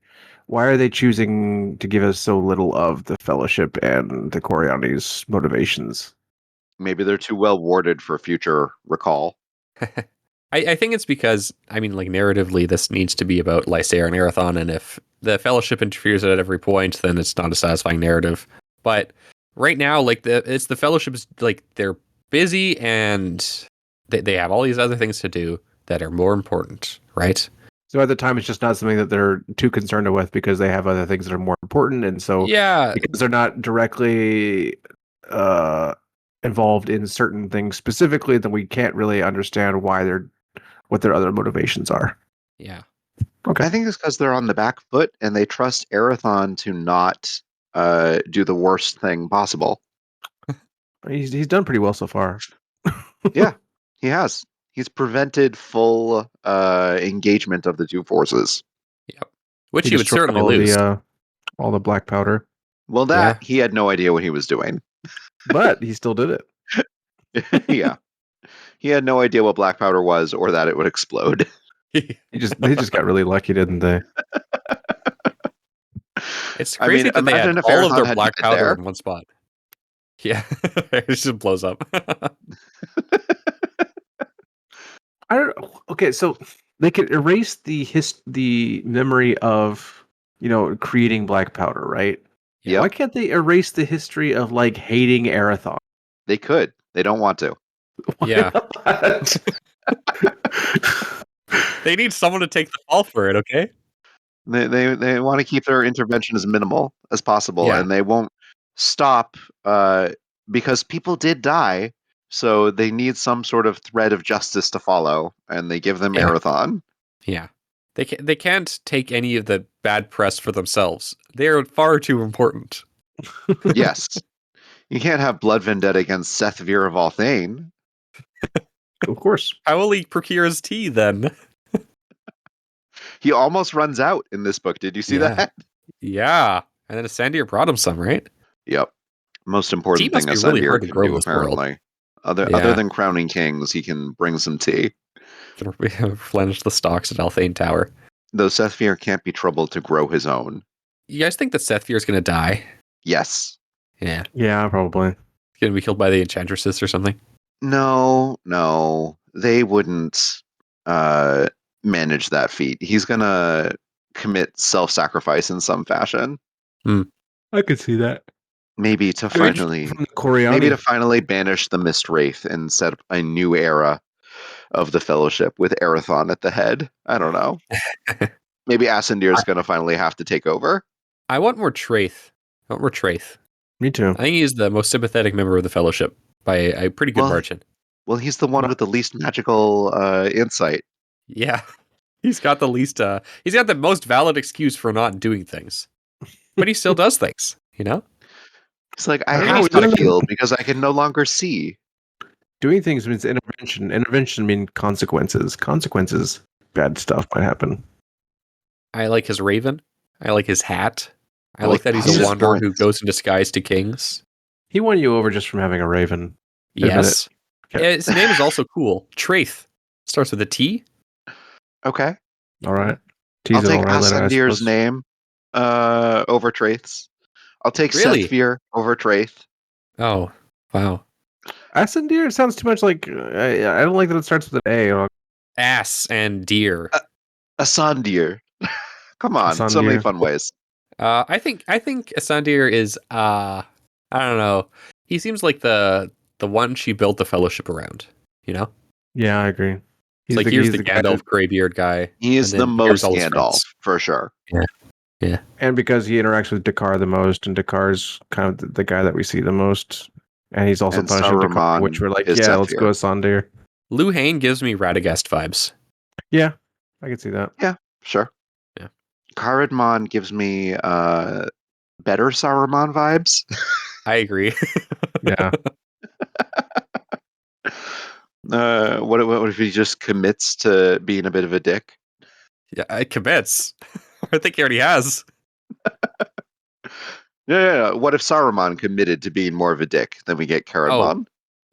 Why are they choosing to give us so little of the Fellowship and the Coriani's motivations?
Maybe they're too well warded for future recall.
I think it's because, I mean, like, narratively, this needs to be about Lysair and Arathon, and if the Fellowship interferes at every point, then it's not a satisfying narrative. But right now, like, the Fellowship's, like, they're busy, and they have all these other things to do that are more important, right?
So at the time, it's just not something that they're too concerned with because they have other things that are more important, and so
Yeah,
because they're not directly involved in certain things specifically, then we can't really understand what their other motivations are.
yeah.
Okay.
I think it's because they're on the back foot and they trust Arathon to not do the worst thing possible.
He's done pretty well so far.
Yeah, he has. He's prevented full engagement of the two forces.
Yep. Which he would
destroyed
certainly lose.
All the black powder.
Well, he had no idea what he was doing.
But he still did
it. Yeah. He had no idea what black powder was or that it would explode.
They just got really lucky, didn't they?
It's crazy that they had all of their black powder
there
in one spot. Yeah, it just blows up.
I don't. Okay, so they could erase the memory of creating black powder, right?
Yeah.
Why can't they erase the history of like hating Arathon?
They could. They don't want to.
Yeah. They need someone to take the fall for it, okay?
They want to keep their intervention as minimal as possible,
Yeah.
and they won't stop because people did die, so they need some sort of thread of justice to follow, and they give them Arathon.
Yeah. They can't take any of the bad press for themselves. They're far too important.
Yes. You can't have blood vendetta against Seth Veer of Althane.
Of course.
How will he procure his tea then?
He almost runs out in this book. Did you see that?
Yeah. And then Asandir brought him some, right?
Yep. Most important
tea
thing
must be really hard to grow
do,
in this world.
apparently. Other than crowning kings, he can bring some tea.
Can replenish the stocks at Althane Tower.
Though Seth Veer can't be troubled to grow his own.
You guys think that Seth Veer is going to die?
Yes.
Yeah.
Yeah, probably.
He's going to be killed by the Enchantresses or something?
No. They wouldn't manage that feat. He's going to commit self-sacrifice in some fashion.
I could see that.
Maybe to finally banish the Mist Wraith and set up a new era of the Fellowship with Arathon at the head. I don't know. Maybe Asandir is going to finally have to take over.
I want more Traith.
Me too.
I think he's the most sympathetic member of the Fellowship by a pretty good margin.
Well, he's the one with the least magical insight.
Yeah. He's got the least, he's got the most valid excuse for not doing things. But he still does things, you know?
He's like, I have to heal because I can no longer see.
Doing things means intervention. Intervention means consequences. Consequences, bad stuff might happen.
I like his raven. I like his hat. I like that he's a wanderer who goes in disguise to kings.
He won you over just from having a raven.
Yes. Okay. His name is also cool. Traith. Starts with a T.
Okay.
All right.
I'll take Asandir's name over Traith's. I'll take Seth Veer over Traith.
Oh, wow.
Asandir sounds too much like... I don't like that it starts with an A.
Ass and deer.
Asandir. Come on.
Asandir.
So many fun ways.
I think Asandir is... I don't know. He seems like the one she built the Fellowship around, you know?
Yeah, I agree.
He's here's the Gandalf graybeard guy.
He is the most Gandalf, for sure.
Yeah.
And because he interacts with Dakar the most, and Dakar's kind of the guy that we see the most. And he's also punishing Dakar, which we're like, yeah, let's go Asandir.
Luhane gives me Radagast vibes.
Yeah, I can see that.
Yeah, sure.
Yeah.
Caradmon gives me better Saruman vibes.
I agree.
Yeah.
What if he just commits to being a bit of a dick?
Yeah, it commits. I think he already has.
Yeah. What if Saruman committed to being more of a dick? Then we get Caradmon.
Oh,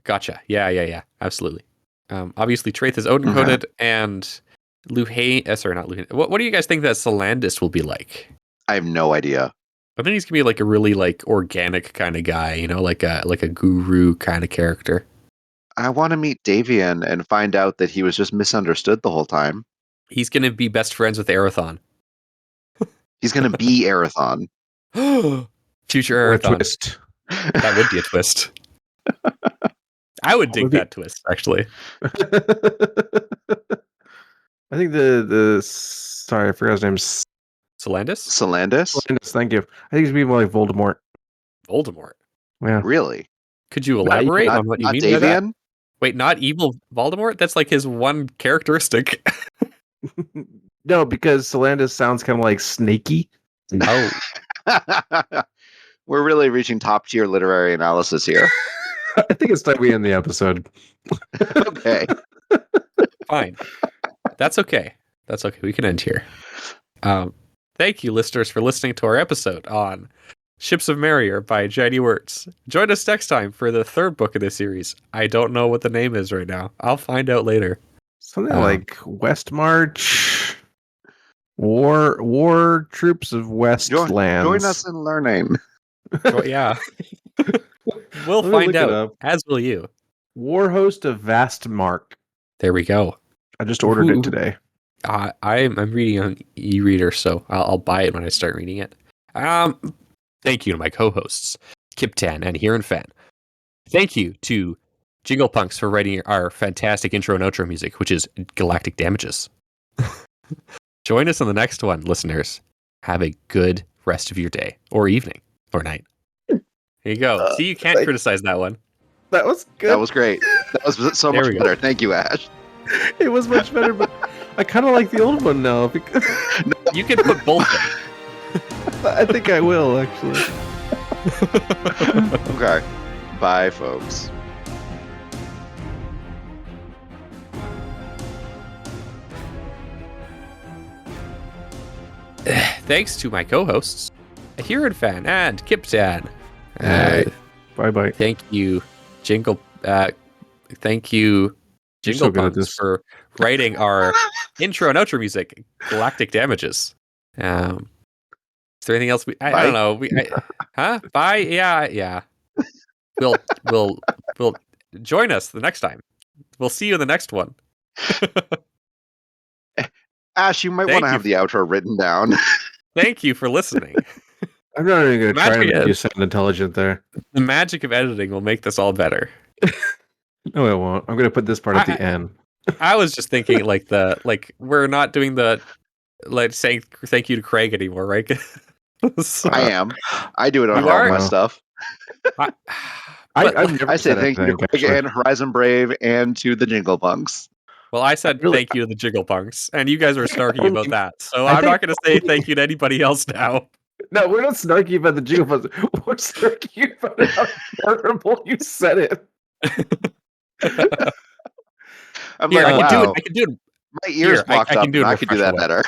gotcha. Yeah. Absolutely. Obviously, Traith is Odin-coded, and Sorry, not Luhane. What do you guys think that Solandis will be like?
I have no idea.
I think he's gonna be like a really like organic kind of guy, you know, like a guru kind of character.
I want to meet Davian and find out that he was just misunderstood the whole time.
He's gonna be best friends with Arathon.
He's going to be Arathon.
Future
Or a
Arathon.
twist.
That would be a twist. I would dig that twist, actually.
I think sorry, I forgot his name.
Solandis?
Solandis?
Thank you. I think he's be more like Voldemort.
Voldemort.
Yeah.
Really?
Could you elaborate on what you mean by that?
Davian?
Wait, not evil Voldemort? That's like his one characteristic.
No, because Solandis sounds kind of like snaky.
Oh.
We're really reaching top tier literary analysis here.
I think it's time we end the episode.
Okay.
Fine. That's okay. That's okay. We can end here. Thank you, listeners, for listening to our episode on Ships of Merior by Janny Wurts. Join us next time for the third book of this series. I don't know what the name is right now. I'll find out later.
Something like West March. War troops of Westlands.
Join us in learning.
Well, yeah. We'll find out, as will you.
War host of Vastmark.
There we go.
I just ordered it today.
I'm reading on e-reader, so I'll buy it when I start reading it. Thank you to my co-hosts, Kyptan and Hurin Fan. Thank you to Jingle Punks for writing our fantastic intro and outro music, which is Galactic Damages. Join us on the next one, listeners. Have a good rest of your day, or evening, or night. Here you go. See, you can't criticize that one.
That was good.
That was great. That was so much better. Thank you, Ash.
It was much better, but I kind of like the old one now. Because
you can put both in.
I think I will, actually.
Okay. Bye, folks.
Thanks to my co-hosts, Hurin Fan and Kyptan.
Bye-bye.
Thank you, Jingle. Thank you, Jingle Punks, for writing our intro and outro music, Galactic Damages. Is there anything else? I don't know. Huh? Bye. Yeah. We'll join us the next time. We'll see you in the next one.
Ash, you might want to have the outro written down.
Thank you for listening.
I'm not even going to try and make you sound intelligent there.
The magic of editing will make this all better.
No, it won't. I'm going to put this part at the end.
I was just thinking we're not doing the saying thank you to Craig anymore, right?
So, I am. I do it on all my stuff.
I
say thank you to Craig and Horizon Brave and to the Jingle Punks.
Well, I said thank you to the Jiggle Punks, and you guys are snarky about that. So I'm not going to say thank you to anybody else now.
No, we're not snarky about the Jiggle Punks. We're snarky about how terrible you said it.
I'm like, wow.
I can do it.
My ears blocked up. I could do that better.